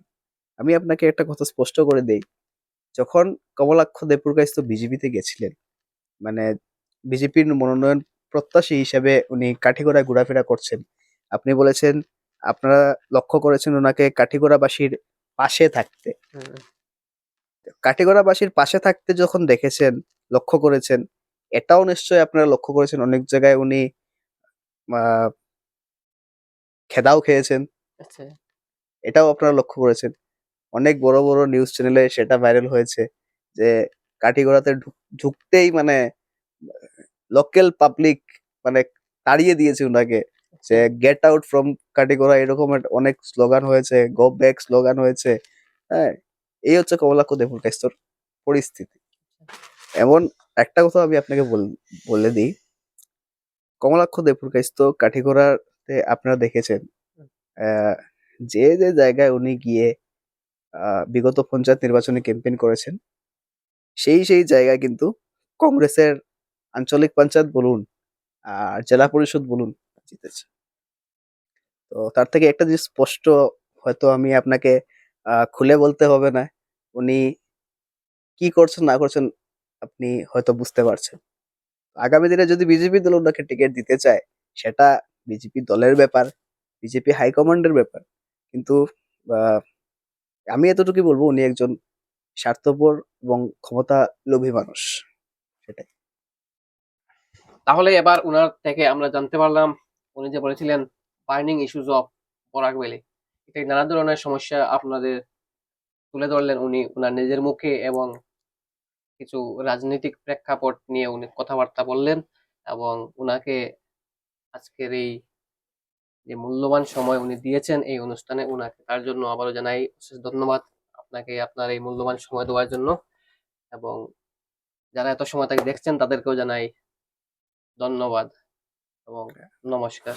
আমি আপনাকে একটা কথা স্পষ্ট করে দেই, যখন কমলাক্ষ দেবপুরকাইস্ত বিজেপিতে গেছিলেন, মানে বিজেপির মনোনয়ন প্রত্যাশী হিসেবে উনি কাঠিগড়ায় ঘোরাফেরা করছেন, আপনি বলেছেন আপনারা লক্ষ্য করেছেন ওনাকে কাঠিগড়াবাসীর পাশে থাকতে। হুম। কাঠিগড়াবাসীর পাশে থাকতে যখন দেখেছেন, লক্ষ্য করেছেন, এটাও নিশ্চয়ই আপনারা লক্ষ্য করেছেন অনেক জায়গায় উনি আহ, খেদাও খেয়েছেন, আচ্ছা। এটাও আপনারা লক্ষ্য করেছেন। অনেক বড় বড় নিউজ চ্যানেলে সেটা ভাইরাল হয়েছে যে কাঠিগড়াতে ঢুকতেই মানে লোকাল পাবলিক মানে তাড়িয়ে দিয়েছে উনাকে, যে গেট আউট ফ্রম কাঠিগড়া, এরকম অনেক স্লোগান হয়েছে, গো ব্যাক স্লোগান হয়েছে। হ্যাঁ, এই হচ্ছে কমলাক্ষ দেবপুর কাইস্তর পরিস্থিতি। এমন একটা কথা আমি আপনাকে বলে দিই, কমলাক্ষ দেবপুর কাইস্ত কাঠিগড়াতে আপনারা দেখেছেন আহ, যে যে জায়গায় উনি গিয়ে বিগত পঞ্চায়েত নির্বাচনে ক্যাম্পেইন করেছেন, সেই সেই জায়গায় কিন্তু কংগ্রেসের আঞ্চলিক পঞ্চায়েত বলুন আর জেলা পরিষদ বলুন জিতেছে। তো তার থেকে একটা জিনিস স্পষ্ট, হয়তো আমি আপনাকে খুলে বলতে হবে না, উনি কি করছেন না করছেন আপনি হয়তো বুঝতে পারছেন। আগামী দিনে যদি বিজেপি দল ওনাকে টিকিট দিতে চায়, সেটা বিজেপি দলের ব্যাপার, বিজেপি হাইকমান্ডের ব্যাপার। কিন্তু আহ, আমি এতটুকু বলবো, উনি একজন স্বার্থপর এবং ক্ষমতা লোভী মানুষ, সেটাই। তাহলে এবার উনার থেকে আমরা জানতে পারলাম, উনি যে বলেছিলেন burning issues of Barak valley, এটাই নানা ধরনের সমস্যা আপনাদের তুলে ধরলেন উনি উনার নিজের মুখে, এবং কিছু রাজনৈতিক প্রেক্ষাপট নিয়ে উনি কথাবার্তা বললেন। এবং উনাকে আজকের এই যে মূল্যবান সময় উনি দিয়েছেন এই অনুষ্ঠানে, উনাকে তার জন্য আবারও জানাই অশেষ ধন্যবাদ আপনাকে, আপনার এই মূল্যবান সময় দেওয়ার জন্য। এবং যারা এত সময় তাকে দেখছেন তাদেরকেও জানাই ধন্যবাদ এবং নমস্কার।